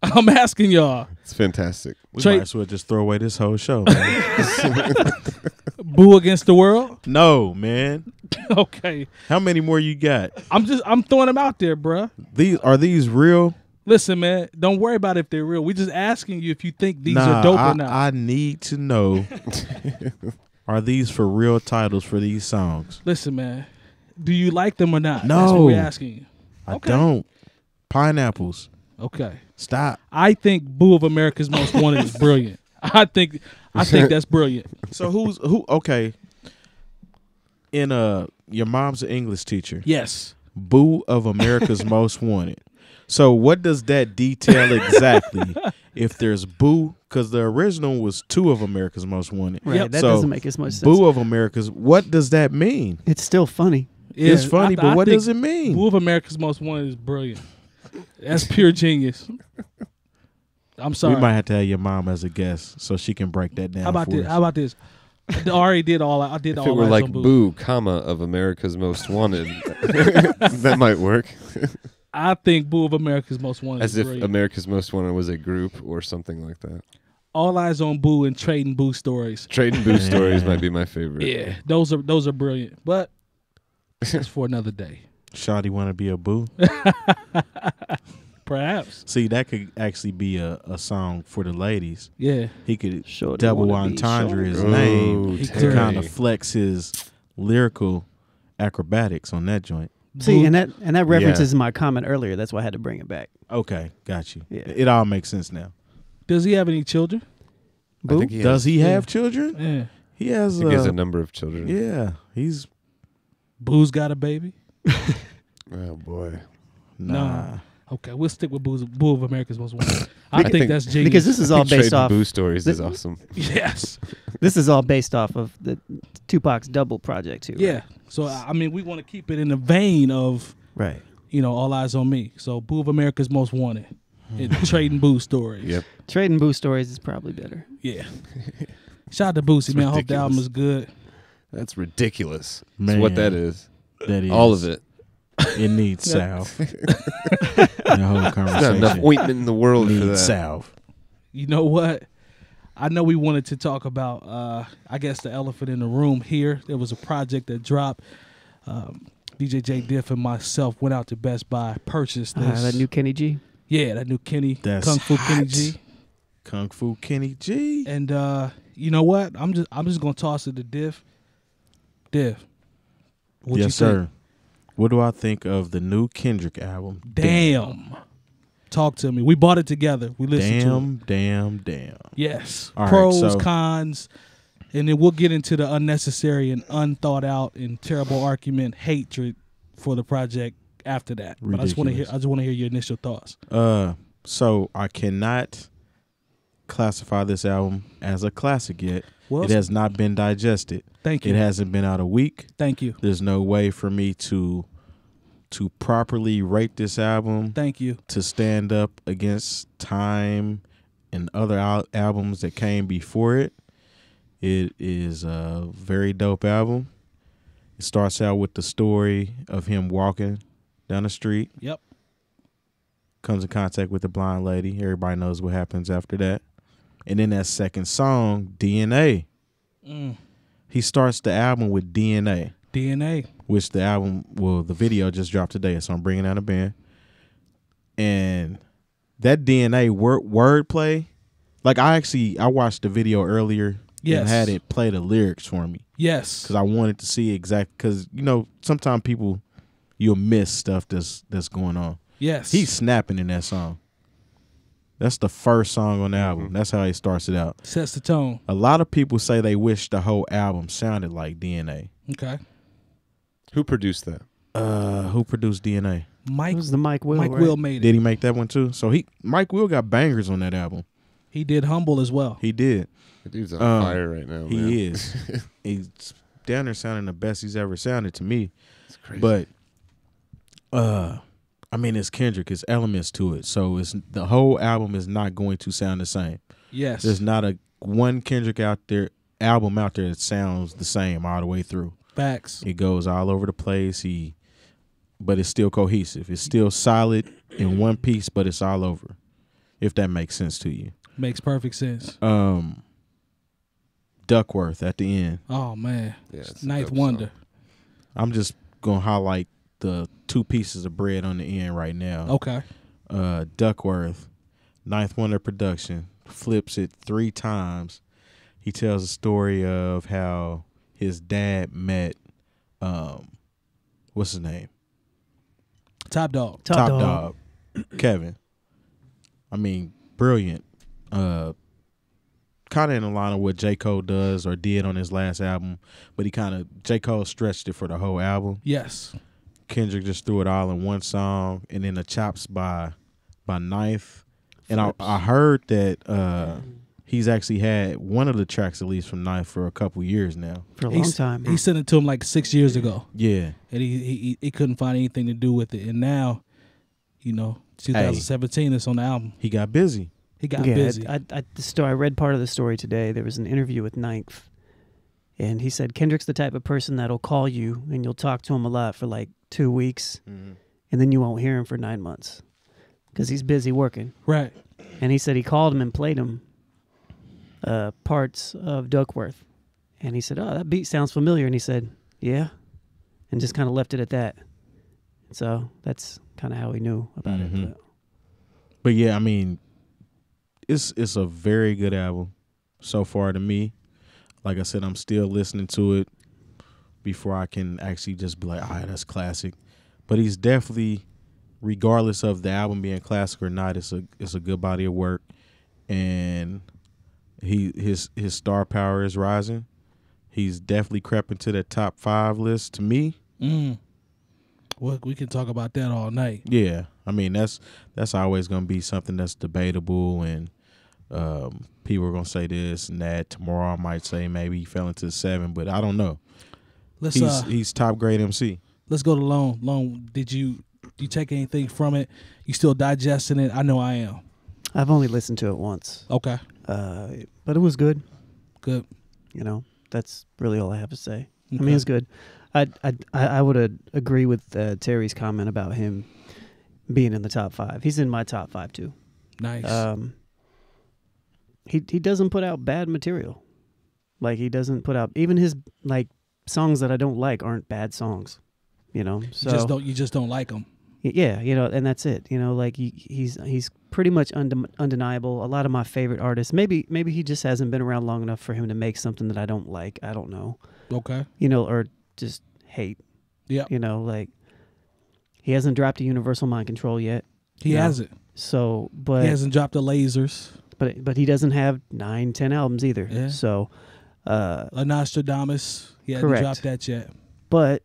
I'm asking y'all. It's fantastic. We Trey- might as well just throw away this whole show, man. Boo Against the World? No, man. Okay. How many more you got? I'm throwing them out there, bruh. Are these real? Listen, man, don't worry about if they're real. We're just asking you if you think these Nah, are dope or not. I need to know. Are these for real titles for these songs? Listen, man, do you like them or not? No. That's what we're asking you. I Okay. don't. Pineapples. Okay. Stop. I think Boo of America's Most Wanted is brilliant. I think that's brilliant. So who? Okay. In your mom's an English teacher. Yes. Boo of America's Most Wanted. So what does that detail exactly? If there's Boo, because the original was 2 of America's Most Wanted. Right. Yep. That So, doesn't make as much sense. Boo of America's. What does that mean? It's still funny. Yeah, It's funny, I but what think does it mean? Boo of America's Most Wanted is brilliant. That's pure genius. I'm sorry. We might have to have your mom as a guest so she can break that down. How about for this? us. How about this? I already did all. I did If all. it were eyes like on Boo. Boo, comma, of America's Most Wanted, that might work. I think Boo of America's Most Wanted As is if brilliant. America's Most Wanted was a group or something like that. All Eyes on Boo and Trading Boo Stories. Trading Boo stories might be my favorite. Yeah, those are brilliant. But that's for another day. Shawty want to be a boo? Perhaps. See, that could actually be a song for the ladies. Yeah. He could Shorty double wanna be entendre his shorty. name He to could. kind of flex his lyrical acrobatics on that joint. See, Boo- and that references Yeah. my comment earlier. That's why I had to bring it back. Okay, got you. Yeah. It all makes sense now. Does he have any children? I Boo? think he Does has, he Yeah. have children? Yeah. He has. I think he has a number of children. Yeah, he's Boo's got a baby? Oh boy. nah. Okay, we'll stick with Boo of America's Most Wanted. I I think think- that's genius. Because this is all based Trading off. Boo stories is Th- awesome. Yes. This is all based off of the Tupac's Double project too. Yeah. So I mean, we want to keep it in the vein of Right. All Eyes on Me. So Boo of America's Most Wanted, and Trading Boo Stories. Yep. Trading Boo stories is probably better. Yeah. Shout out to Boosie, It's man. I hope the ridiculous. album is good. That's ridiculous. Man, That's what that is. That is All of it. It needs salve. The whole There's not conversation enough ointment in the world for needs that. salve. You know what? I know we wanted to talk about, I guess, the elephant in the room here. There was a project that dropped. DJ Jay Diff and myself went out to Best Buy, purchased this. That new Kenny G. Yeah, that new Kenny. That's Kung Fu Kenny hot. G. Kung Fu Kenny G. And you know what? I'm just gonna toss it to Diff. Diff. What you Yes, think? sir. What do I think of the new Kendrick album? Damn. Talk to me. We bought it together. We listened to it. Damn. Yes. All right, Pros, so- cons, and then we'll get into the unnecessary and unthought out and terrible argument, hatred for the project after that. But I just want to hear your initial thoughts. So I cannot classify this album as a classic yet. Well, It has not been digested. Thank you. It hasn't been out a week. Thank you. There's no way for me to properly rate this album, Thank you. to stand up against Time and other albums that came before it. It is a very dope album. It starts out with the story of him walking down the street, Yep. comes in contact with the blind lady. Everybody knows what happens after that. And then that second song, DNA. He starts the album with DNA, DNA. which the video just dropped today, so I'm bringing out a band. And that DNA wordplay, like I watched the video earlier Yes. and had it play the lyrics for me Yes. because I wanted to see because sometimes you'll miss stuff that's going on. Yes. He's snapping in that song. That's the first song on the album. That's how he starts it out. sets the tone. A lot of people say they wish the whole album sounded like DNA. Okay. Who produced that? Who produced DNA? Mike. It was the Mike Will. Mike right? Will made it. Did he make that one too? So Mike Will got bangers on that album. He did Humble as well. He did. The dude's on fire right now. He man. is. He's down there sounding the best he's ever sounded to me. It's crazy. But it's Kendrick. It's elements to it. So the whole album is not going to sound the same. Yes. There's not one Kendrick album out there that sounds the same all the way through. Facts. It goes all over the place. But it's still cohesive. It's still solid in one piece, but it's all over. If that makes sense to you. Makes perfect sense. Duckworth at the end. Oh man. Yeah, it's a Ninth dope Wonder. song. I'm just gonna highlight the 2 pieces of bread on the end right now. Okay. Duckworth, Ninth Wonder production, flips it 3 times. He tells a story of how his dad met what's his name? Top Dog. Top Dog. Kevin. I mean, brilliant. Kind of in the line of what J. Cole does or did on his last album, but J. Cole stretched it for the whole album. Yes. Kendrick just threw it all in one song, and then the chops by Ninth. And I heard that he's actually had one of the tracks at least from Ninth for a couple years now. For a long time. He sent it to him like 6 years ago, Yeah. and he couldn't find anything to do with it. And now, 2017 is on the album. He got busy. He got busy. I read part of the story today. There was an interview with Ninth, and he said Kendrick's the type of person that'll call you and you'll talk to him a lot for like 2 weeks, and then you won't hear him for 9 months because he's busy working. Right. And he said he called him and played him parts of Duckworth, and he said, "Oh, that beat sounds familiar." And he said, "Yeah," and just kind of left it at that. So that's kind of how he knew about it. But yeah, I mean, it's a very good album so far to me. Like I said, I'm still listening to it before I can actually just be like, all right, that's classic. But he's definitely, regardless of the album being classic or not, it's a good body of work. And his star power is rising. He's definitely crept into the top 5 list to me. Well, we can talk about that all night. Yeah, I mean that's always gonna be something that's debatable, and people are gonna say this and that. Tomorrow I might say maybe he fell into the 7, but I don't know. He's top grade MC. Let's go to Lone. Lone, did you take anything from it? You still digesting it? I know I am. I've only listened to it once. Okay. But it was good. Good. That's really all I have to say. Okay. I mean, it's good. I would agree with Terry's comment about him being in the top 5. He's in my top 5 too. Nice. He doesn't put out bad material. Like he doesn't put out even his songs that I don't like aren't bad songs. You know, so you just don't like him. Yeah, you know, and that's it. You know, like he's pretty much undeniable. A lot of my favorite artists. Maybe he just hasn't been around long enough for him to make something that I don't like. I don't know. Okay. You know, or just hate. Yeah. You know, like he hasn't dropped a Universal Mind Control yet. He hasn't. So, but he hasn't dropped the lasers. But he doesn't have 9, 10 albums either. Yeah. So, a Nostradamus. He hasn't dropped that yet. But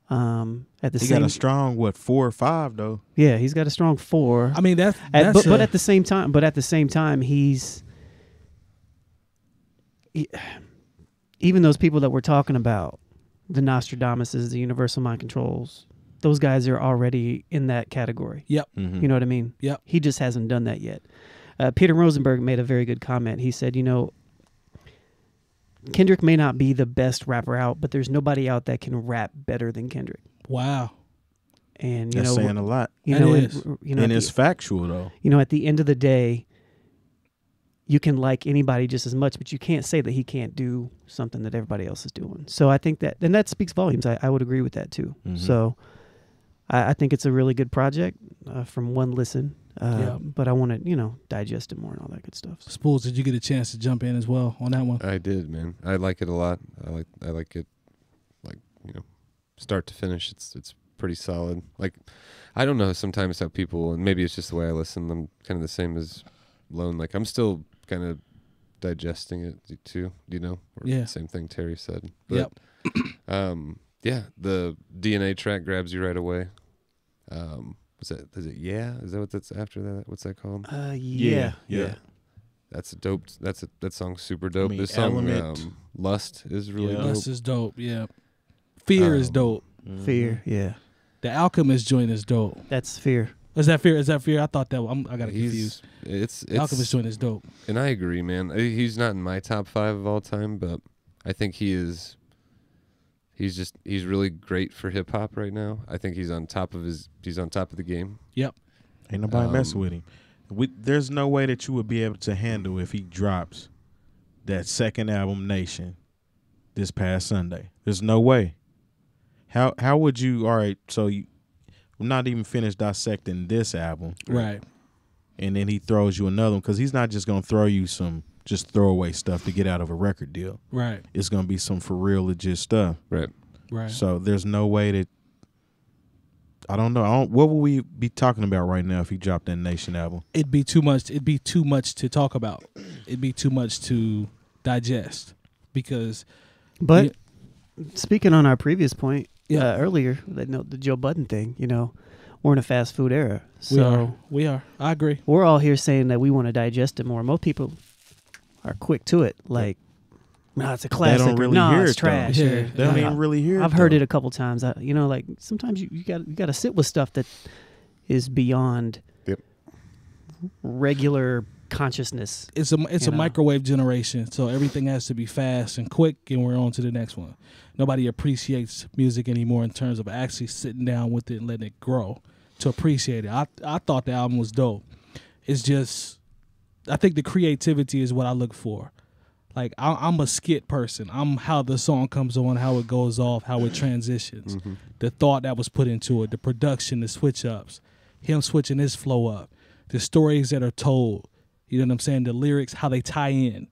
at the he same, got a strong 4 or 5 though. Yeah, he's got a strong 4. I mean but at the same time, even those people that we're talking about, the Nostradamuses, the Universal Mind Controls, those guys are already in that category. Yep. Mm-hmm. You know what I mean? Yep. He just hasn't done that yet. Peter Rosenberg made a very good comment. He said, you know, Kendrick may not be the best rapper out, but there's nobody out that can rap better than Kendrick. Wow. And that's saying a lot. You know, and it's factual though. You know, at the end of the day, you can like anybody just as much, but you can't say that he can't do something that everybody else is doing. So I think that speaks volumes. I would agree with that too. Mm-hmm. So I think it's a really good project from one listen. But I want to, you know, digest it more and all that good stuff. So. Spoolz, did you get a chance to jump in as well on that one? I did, man. I like it a lot. I like it, like, you know, start to finish. It's pretty solid. Like, I don't know sometimes how people, and maybe it's just the way I listen, I'm kind of the same as Lone. Like, I'm still kind of digesting it too, you know? Or yeah. Same thing Terry said. But, yeah, the DNA track grabs you right away. Is it Yeah? Is that what that's after that? What's that called? Yeah. That's a dope. That song's super dope. I mean, this song, Lust, is really dope. Lust is dope. Yeah. Fear is dope. Mm-hmm. Fear. Yeah. The Alchemist joint is dope. That's Fear. Is that Fear? I thought that. I got it confused. The Alchemist joint is dope. And I agree, man. He's not in my top 5 of all time, but I think he is. He's really great for hip hop right now. I think he's on top of the game. Yep. Ain't nobody messing with him. There's no way that you would be able to handle if he drops that second album, Nation, this past Sunday. There's no way. How would you? All right, so I'm not even finished dissecting this album, right? And then he throws you another one because he's not just gonna throw you some just throwaway stuff to get out of a record deal. Right. It's going to be some for real legit stuff. Right. So there's no way that, I don't know. What would we be talking about right now if he dropped that Nation album? It'd be too much to talk about. It'd be too much to digest because. But speaking on our previous point earlier, the Joe Budden thing, you know, we're in a fast food era. So we are. I agree. We're all here saying that we want to digest it more. Most people are quick to it. Like, it's a classic. They don't really hear it's it, trash. Yeah. They don't even really hear it. I've heard it a couple times. You know, like sometimes you got to sit with stuff that is beyond regular consciousness. It's a microwave generation, so everything has to be fast and quick, and we're on to the next one. Nobody appreciates music anymore in terms of actually sitting down with it and letting it grow to appreciate it. I thought the album was dope. It's just, I think the creativity is what I look for. Like, I'm a skit person. I'm how the song comes on, how it goes off, how it transitions, the thought that was put into it, the production, the switch ups, him switching his flow up, the stories that are told, you know what I'm saying, the lyrics, how they tie in,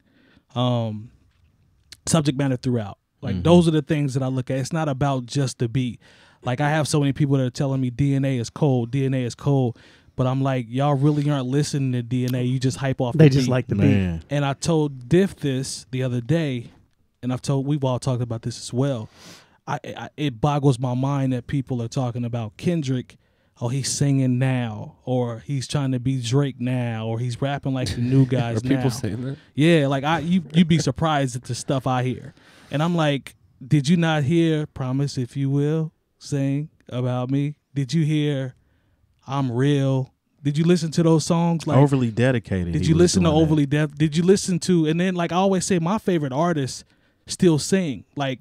subject matter throughout. Like, those are the things that I look at. It's not about just the beat. Like, I have so many people that are telling me DNA is cold, but I'm like, y'all really aren't listening to DNA. You just hype off the beat. They just like the beat. And I told Diff this the other day, and we've all talked about this as well. It boggles my mind that people are talking about Kendrick, oh, he's singing now, or he's trying to be Drake now, or he's rapping like the new guys now. Are people saying that? Yeah, like you'd be surprised at the stuff I hear. And I'm like, did you not hear Promise If You Will sing about me? Did you hear I'm Real? Did you listen to those songs? Like Overly Dedicated. Did you listen to Overly Dedicated? Did you listen to, and then like I always say, my favorite artists still sing. Like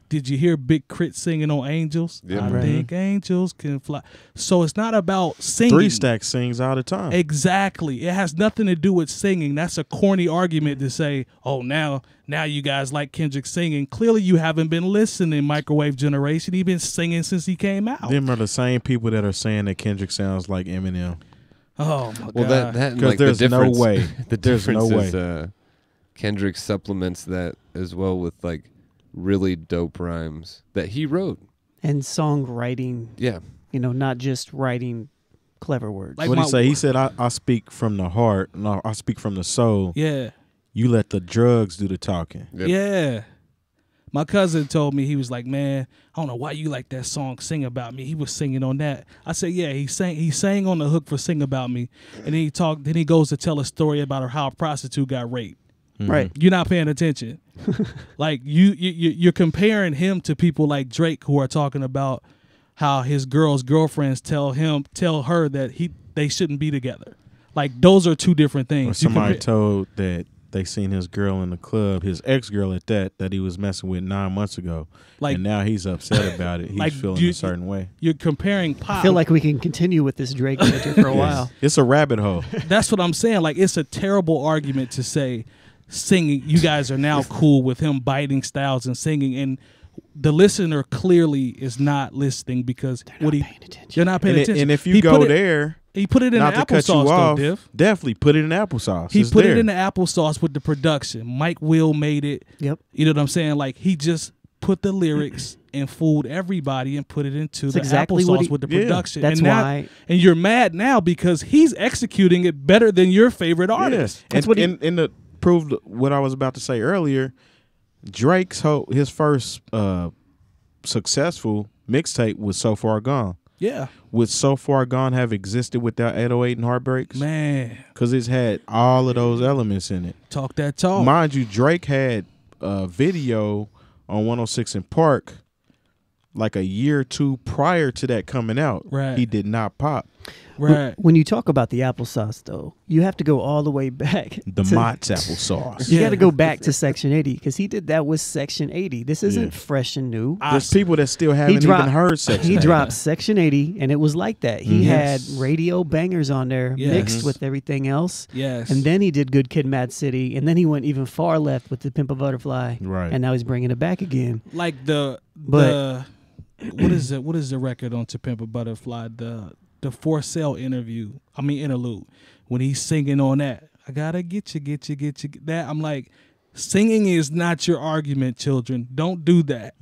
Did you hear Big Crit singing on Angels? Yeah, I right. think angels can fly. So it's not about singing. 3 Stack sings all the time. Exactly. It has nothing to do with singing. That's a corny argument to say, oh, now you guys like Kendrick singing. Clearly you haven't been listening, Microwave Generation. He's been singing since he came out. Them are the same people that are saying that Kendrick sounds like Eminem. Oh, my Well, God. that and, 'Cause like, there's the no difference, way. The There's no difference is Kendrick supplements that as well with like really dope rhymes that he wrote. And songwriting, Yeah. not just writing clever words. Like What my- he say? He said, I speak from the heart. No, I speak from the soul. Yeah. You let the drugs do the talking. Yep. Yeah. My cousin told me, he was like, man, I don't know why you like that song Sing About Me. He was singing on that. I said, yeah, he sang on the hook for Sing About Me. And then he goes to tell a story about how a prostitute got raped. Right. You're not paying attention. Like you're comparing him to people like Drake who are talking about how his girlfriends tell her that they shouldn't be together. Like those are two different things. Or somebody told that they seen his girl in the club, his ex-girl at that he was messing with 9 months ago. Like- and now he's upset about it. He's Like, feeling a certain way. You're comparing pop. I feel like we can continue with this Drake major for a while. It's a rabbit hole. That's what I'm saying. Like it's a terrible argument to say singing. You guys are now cool with him biting styles and singing, and the listener clearly is not listening because They're not paying attention. You're not paying attention. And if you He go put it- there, he put it in the not to cut you applesauce though, off, Diff. definitely put it in applesauce. He It's put it there. in the applesauce with the production. Mike Will made it. Yep. You know what I'm saying? Like he just put the lyrics and fooled everybody and put it into the exactly applesauce what he- with the Yeah. production. That's and now- why- And you're mad now because he's executing it better than your favorite artist. Yes. That's And, what he- and to prove what I was about to say earlier, Drake's his first successful mixtape was So Far Gone. Yeah. Would So Far Gone have existed without 808 and Heartbreaks? Man, Because it's had all of those elements in it. talk that talk. Mind you, Drake had a video on 106 in Park like a year or two prior to that coming out. Right. He did not pop. Right. When you talk about the applesauce, though, you have to go all the way back. The to- Mott's applesauce. You Yeah. got to go back to Section 80 because he did that with Section 80. This isn't Yeah. fresh and new. There's people that still haven't even heard Section He 80. dropped Section 80, and it was like that. He Yes. had radio bangers on there Yes. mixed with everything else. Yes. And then he did Good Kid, Mad City, and then he went even far left with the Pimp a Butterfly. Right. And now he's bringing it back again. like the But- what is it? What is the record on To Pimp a Butterfly? The For Sale interlude when he's singing on that. I gotta get you. That I'm like, singing is not your argument, children. Don't do that.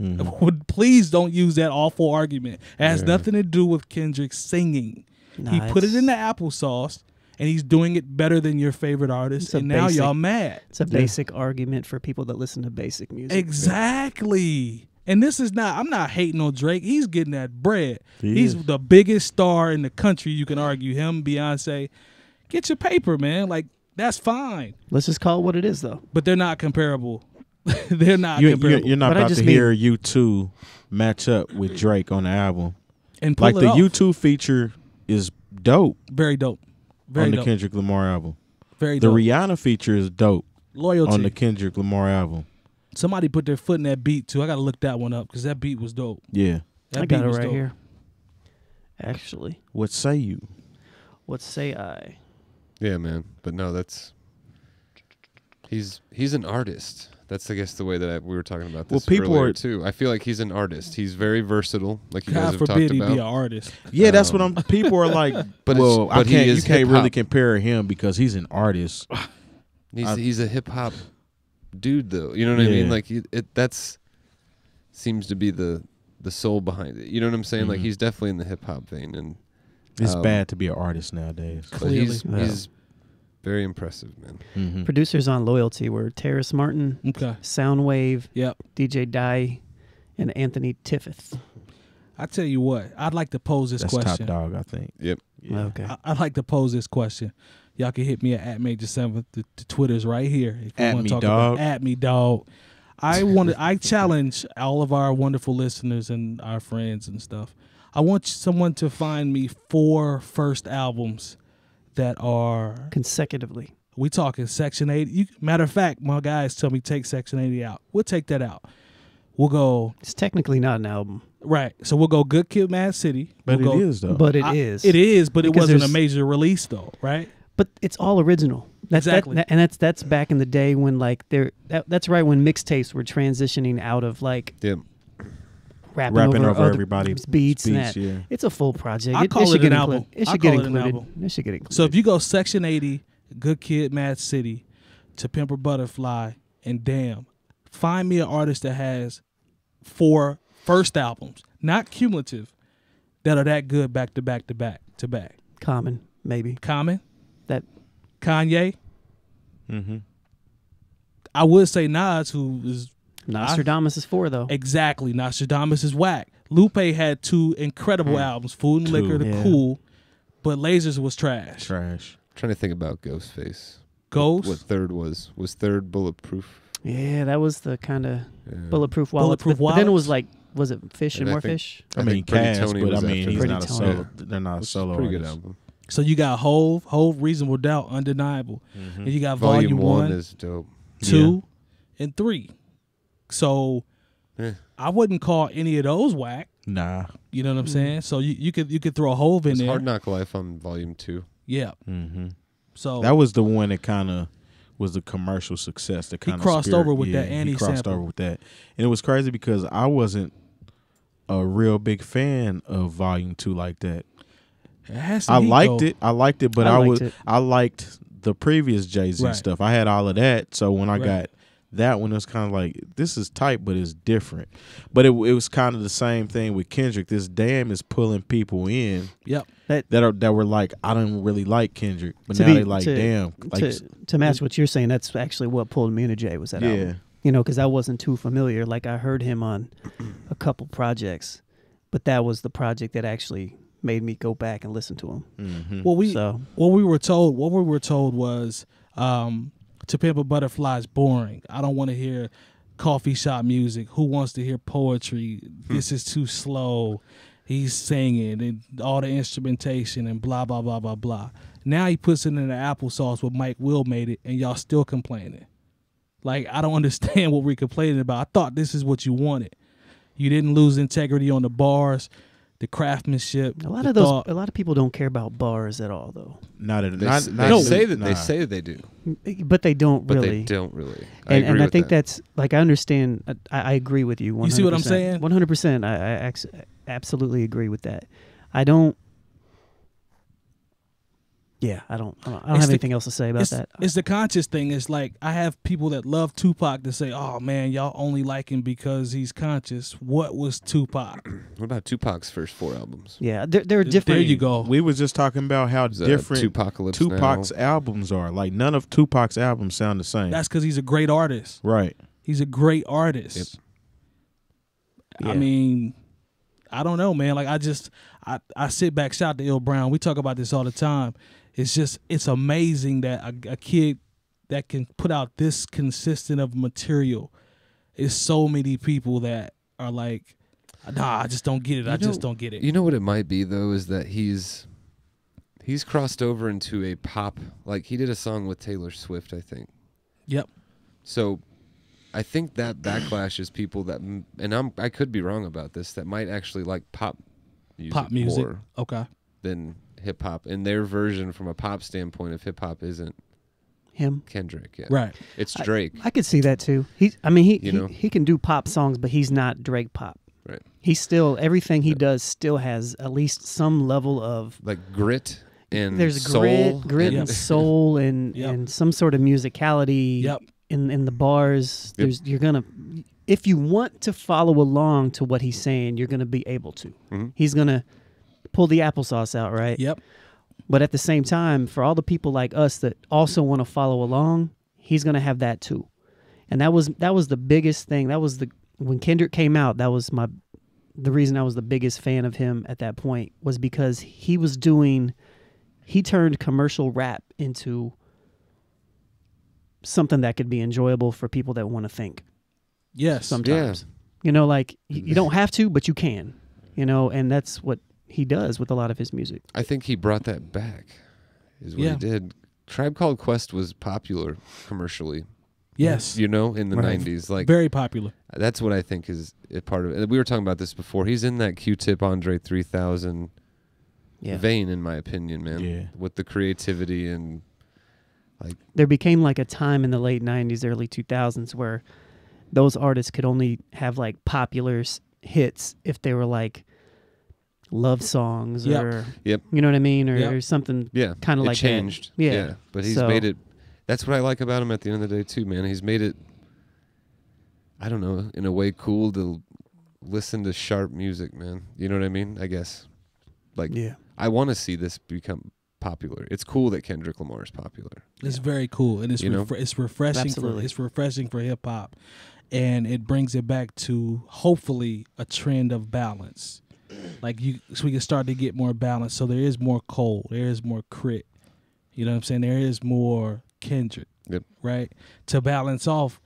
Please don't use that awful argument. It has nothing to do with Kendrick singing. Nah, he put it it's- in the applesauce, and he's doing it better than your favorite artist. It's a And now basic- y'all mad. It's a basic argument for people that listen to basic music. Exactly. And this is not, I'm not hating on Drake. He's getting that bread. He He's is. the biggest star in the country. You can argue him, Beyonce. Get your paper, man. Like, that's fine. Let's just call it what it is, though. But they're not comparable. They're not comparable. You're not But I about just to mean- hear U2 match up with Drake on the album. And pull Like it the off. U2 feature is dope Very dope. Very on the dope. Kendrick Lamar album. Very The dope. Rihanna feature is dope Loyalty. on the Kendrick Lamar album. Somebody put their foot in that beat, too. I got to look that one up because that beat was dope. Yeah. That I got beat it was right dope. here. Actually, What say you? what say I? Yeah, man. But no, that's he's an artist. That's I guess the way that we were talking about Well, this people earlier are- too. I feel like he's an artist. He's very versatile, like you guys God have talked forbid he be an about. artist. Yeah, that's what I'm. People are like, But well, it's- but he you is can't really hip-hop. compare him because he's an artist. He's a hip hop dude, though. You know what I mean? Yeah. Like that's seems to be the soul behind it. You know what I'm saying? Like he's definitely in the hip hop vein, and It's bad to be an artist nowadays. but Clearly. he's very impressive, man. Mhm. Producers on Loyalty were Terrace Martin, Okay. Soundwave, Yep. DJ Die, and Anthony Tiffith. I tell you what, I'd like to pose this That's question. Top Dog, I think. Yep. Yeah. Okay. I'd like to pose this question. Y'all can hit me at Major7. The Twitter's right here. If you At wanna me, talk dog. About, at me, dog. I challenge all of our wonderful listeners and our friends and stuff. I want someone to find me 4 first albums that are, Consecutively. we talking Section 80. Matter of fact, my guys tell me take Section 80 out. We'll take that out. We'll go It's technically not an album, right. So we'll go Good Kid, Mad City. But we'll it go, is though. but it is. But it Because wasn't a there's- major release though, right? But it's all original. Exactly. And that's back in the day when like that's right when mixtapes were transitioning out of like Yeah. rapping Rapping over over everybody's beats and that. yeah. It's a full project. I It call should it get an included. album. It I should get call it an included. album. It should get included. So if you go Section 80, Good Kid, Mad City, to Pimp a Butterfly, and Damn, find me an artist that has 4 first albums, not cumulative, that are that good back to back to back to back. Common, maybe. Common, That Kanye. Mm-hmm. I would say Nas, who is Nostradamus is 4 though. exactly Nostradamus is whack. Lupe had 2 incredible albums, Food and 2. Liquor, The Yeah. Cool, but Lasers was trash. Trash. Trying to think about Ghostface. Ghost, What third was? Was third Bulletproof? Yeah, that was the kind of Yeah. bulletproof wallets. Bulletproof but then it was Wallets? like, was it Fish and And I More think- Fish? I mean, Pretty Cass, Tony but I was mean, after he's Pretty not a Tony. solo. They're not a Which is solo. pretty good artist. album. So you got Hove, Reasonable Doubt, Undeniable. Mhm. And you got Volume Volume 1 1, is dope. 2, and 3. So Yeah. I wouldn't call any of those whack. Nah. You know what I'm saying? So you could throw a Hove in It's there. Hard Knock Life on Volume 2. Yeah. Mm-hmm. So That was the one that kind of was the commercial success. That kind of crossed over with that Annie he crossed sample. over with that, and it was crazy because I wasn't a real big fan of Volume 2 like that. it has some I heat, liked though. it. I liked it, but I liked was it. I liked the previous Jay-Z Right. stuff. I had all of that, so when I Right. got that one, it was kind of like, this is tight, but it's different. But it was kind of the same thing with Kendrick. This Damn is pulling people in Yep. that were like, I don't really like Kendrick, but To now be- they like to- Damn. Like, to match what you're saying, that's actually what pulled me into Jay was that yeah. album. You know, because I wasn't too familiar. Like I heard him on a couple projects, but that was the project that actually made me go back and listen to him. Mm-hmm. What we So what we were told was To Pimp a Butterfly is boring. I don't want to hear coffee shop music. Who wants to hear poetry? This is too slow. He's singing and all the instrumentation and blah blah blah blah blah. Now he puts it in the applesauce with Mike Will made it, and y'all still complaining. Like, I don't understand what we're complaining about. I thought this is what you wanted. You didn't lose integrity on the bars, the craftsmanship. a lot the of those, thought. a lot of people don't care about bars at all, though. They say they do, But they don't but really. they don't really. And I think that. that's like I understand. I agree with you. 100%. You see what I'm saying? 100%. I absolutely agree with that. I don't. Yeah, I don't have anything else to say about that. It's the conscious thing. It's like I have people that love Tupac to say, "Oh man, y'all only like him because he's conscious." What was Tupac? What about Tupac's first 4 albums? Yeah, they're different. There you go. We was just talking about how different Tupacalypse Tupac's now. albums are. Like, none of Tupac's albums sound the same. That's because he's a great artist. right. He's a great artist. Yeah. I mean, I don't know, man. Like I sit back, shout to Ill Brown. We talk about this all the time. It's amazing that a kid that can put out this consistent of material is so many people that are like, nah, I just don't get it. I just don't get it. You know what it might be though is that he's crossed over into a pop. Like he did a song with Taylor Swift, I think. Yep. So I think that backlash is people that, and I could be wrong about this, that might actually like pop music, more Okay. than hip hop. And their version from a pop standpoint of hip hop isn't him. Kendrick. Yeah. Right. It's Drake. I could see that too. He can do pop songs, but he's not Drake pop. Right. He's still everything he does still has at least some level of Like grit and there's soul. grit and soul and Yep. and some sort of musicality. Yep. In the bars, Yep. you're gonna, if you want to follow along to what he's saying, you're gonna be able to. Mhm. He's gonna pull the applesauce out, right? Yep. But at the same time, for all the people like us that also want to follow along, he's gonna have that too. And that was the biggest thing. That was when Kendrick came out. That was the reason I was the biggest fan of him at that point was because he turned commercial rap into something that could be enjoyable for people that want to think. Yes. Sometimes, you know, like you don't have to, but you can, you know, and that's what he does with a lot of his music. I think he brought that back, is what Yeah. he did. Tribe Called Quest was popular commercially Yes. You know, in the Right. 90s. Like, Very popular. that's what I think is a part of it. We were talking about this before. He's in that Q-Tip Andre 3000 Yeah. vein, in my opinion, man. Yeah. With the creativity and There became like a time in the late 90s, early 2000s where those artists could only have like popular hits if they were like love songs Yep. or, Yep. you know what I mean? Or, Yep. or something yeah, kind of it like changed. that. Yeah. But he's So- made it. That's what I like about him at the end of the day too, man. He's made it, I don't know, in a way cool to listen to sharp music, man. You know what I mean? I guess. Like, Yeah. I want to see this become popular. It's cool that Kendrick Lamar is popular. It's very cool, and it's You know? it's refreshing. Absolutely. It's refreshing for hip hop, and it brings it back to hopefully a trend of balance. Like so we can start to get more balance. So there is more Cole, there is more Crit. You know what I'm saying? There is more Kendrick. Yep. Right, to balance off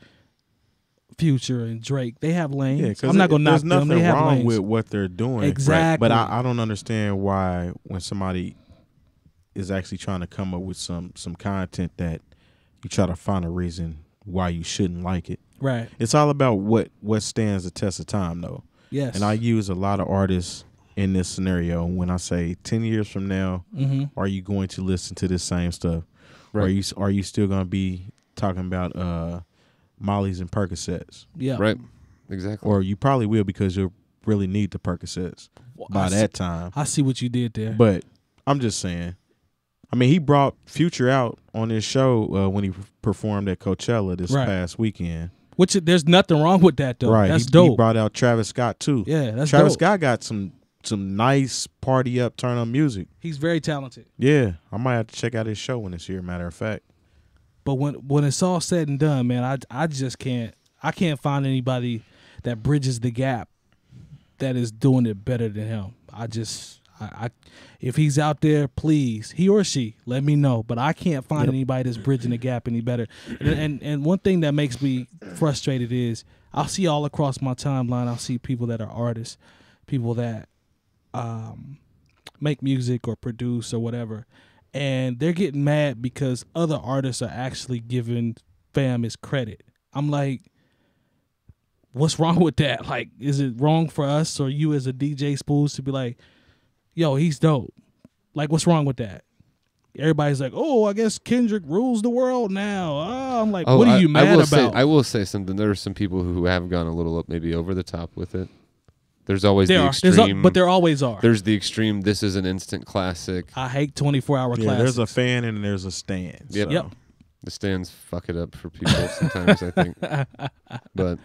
Future and Drake. They have lanes. Yeah, because I'm not gonna knock there's them. nothing They have wrong lanes. with what they're doing. Exactly. But I don't understand why when somebody is actually trying to come up with some content that you try to find a reason why you shouldn't like it. Right. It's all about what stands the test of time, though. Yes. And I use a lot of artists in this scenario. When I say 10 years from now, are you going to listen to this same stuff? Right. Are you still going to be talking about Molly's and Percocets? Yeah. Right. Exactly. Or you probably will because you'll really need the Percocets by that time. I see what you did there. But I'm just saying. I mean, he brought Future out on his show when he performed at Coachella this Right. past weekend. Which there's nothing wrong with that though. Right. That's He dope. brought out Travis Scott too. Yeah, that's Travis dope. Scott got some nice party up, turn on music. He's very talented. Yeah, I might have to check out his show when it's here. Matter of fact. But when it's all said and done, man, I just can't find anybody that bridges the gap that is doing it better than him. I if he's out there, please, he or she, let me know. But I can't find anybody that's bridging the gap any better. And one thing that makes me frustrated is I'll see all across my timeline, I'll see people that are artists, people that make music or produce or whatever, and they're getting mad because other artists are actually giving fam his credit. I'm like, what's wrong with that? Like, is it wrong for us or you as a DJ Spoolz to be like, yo, he's dope? Like, what's wrong with that? Everybody's like, oh, I guess Kendrick rules the world now. Oh, I'm like, what are you mad about? I will say something. There are some people who have gone a little maybe over the top with it. There's always the extreme. But there always are. There's the extreme, this is an instant classic. I hate 24-hour Yeah, classes. there's a fan and there's a stand. Yep. So. Yep. The stands fuck it up for people sometimes, I think. But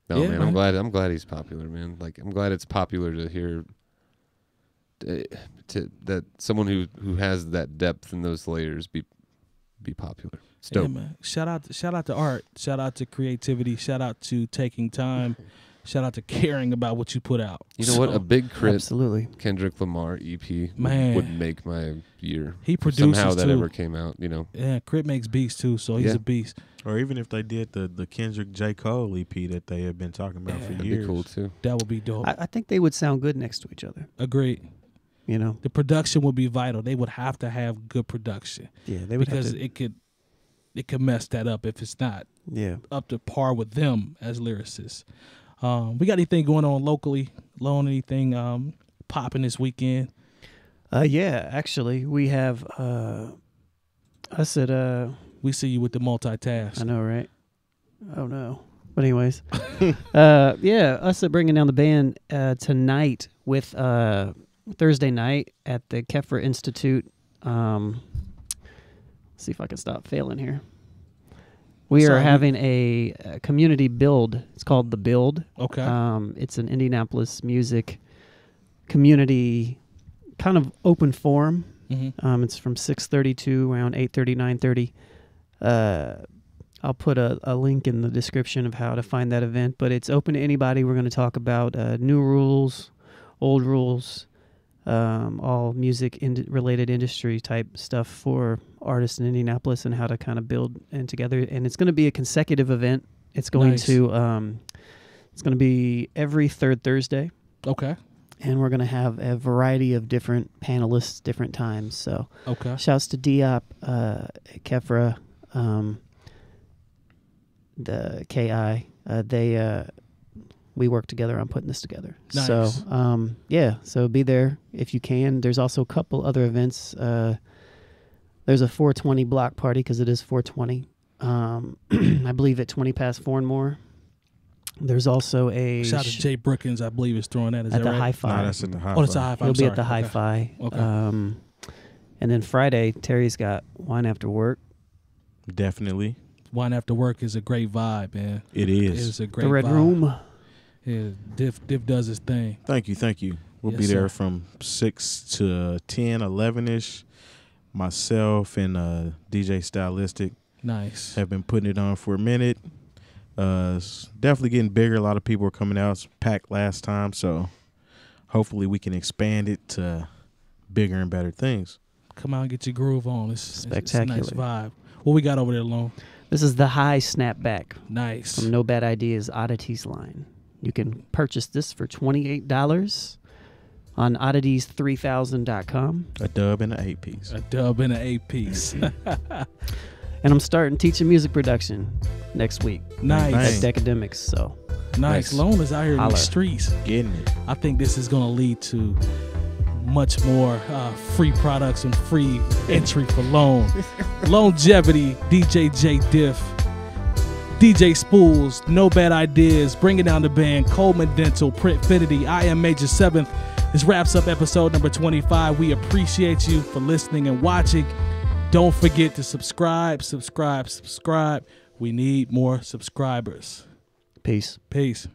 no, Yeah, man, man. I'm glad he's popular, man. Like, I'm glad it's popular to hear that someone who has that depth in those layers be popular. It's dope. Yeah, man. Shout out to art. Shout out to creativity. Shout out to taking time. Shout out to caring about what you put out. You know what? A big Crit Absolutely. Kendrick Lamar EP Man. would make my year. He produces somehow that too. ever came out. You know. Yeah, Crit makes beats too, so he's Yeah. a beast. Or even if they did the Kendrick J. Cole EP that they have been talking about for That'd years. be cool too. That would be dope. I think they would sound good next to each other. Agreed. You know? The production would be vital. They would have to have good production Yeah, they would because have to. it could mess that up if it's not Yeah. up to par with them as lyricists. We got anything going on locally? Lone, anything popping this weekend? Yeah, actually, we have us at We see you with the multitask. I know, right? Oh no. But anyways, yeah, us at Bringing Down the Band tonight with Thursday night at the 𝐀𝐻 Institute. Let's see if I can stop failing here. We are having a community build. It's called The Build. Okay. It's an Indianapolis music community kind of open forum. Mm-hmm. It's from 6:30 to around 8:30, 9:30. I'll put a link in the description of how to find that event, but it's open to anybody. We're going to talk about new rules, old rules, all music related industry type stuff for artists in Indianapolis and how to kind of build and together. And it's going to be a consecutive event. It's going Nice. to it's going to be every third Thursday. Okay. And we're going to have a variety of different panelists, different times. So Okay. shouts to Diop, 𝐀𝐻. the KI. We work together on putting this together. Nice. So so be there if you can. There's also a couple other events. There's a 420 block party because it is 420. I believe at 20 past 4 and more. There's also a shout out to Jay Brookins, I believe, is throwing that. Is at that the right? Hi-Fi. No, that's at the Hi-Fi. Oh, it's a Hi-Fi. He'll I'm be sorry. at the Hi-Fi. Okay. And then Friday, Terry's got Wine After Work. Definitely. Wine After Work is a great vibe, man. It It is. is a great The Red vibe. Room. Yeah, Diff does his thing. Thank you. We'll Yes, be there sir. from 6 to 10, 11-ish. Myself and DJ Stylistic Nice. have been putting it on for a minute. It's definitely getting bigger. A lot of people are coming out. It's packed last time, so hopefully we can expand it to bigger and better things. Come out and get your groove on. It's Spectacular. It's a nice vibe. What we got over there, Lone? This is the High Snapback Nice. from No Bad Ideas Oddities line. You can purchase this for $28 on oddities3000.com. A dub and an 8-piece. A dub and an 8-piece. And I'm starting teaching music production next week Nice. at 𝐏𝐻𝐃𝐒. So Nice. Lone is out here in the Holler. streets. Getting it. I think this is going to lead to much more free products and free entry for Lone. Lonegevity, DJ Jay Diff, DJ Spoolz, No Bad Ideas, Bringing Down the Band, Coleman Dental, Printfinity, I Am Major 7th. This wraps up episode number 25. We appreciate you for listening and watching. Don't forget to subscribe. We need more subscribers. peace. Peace.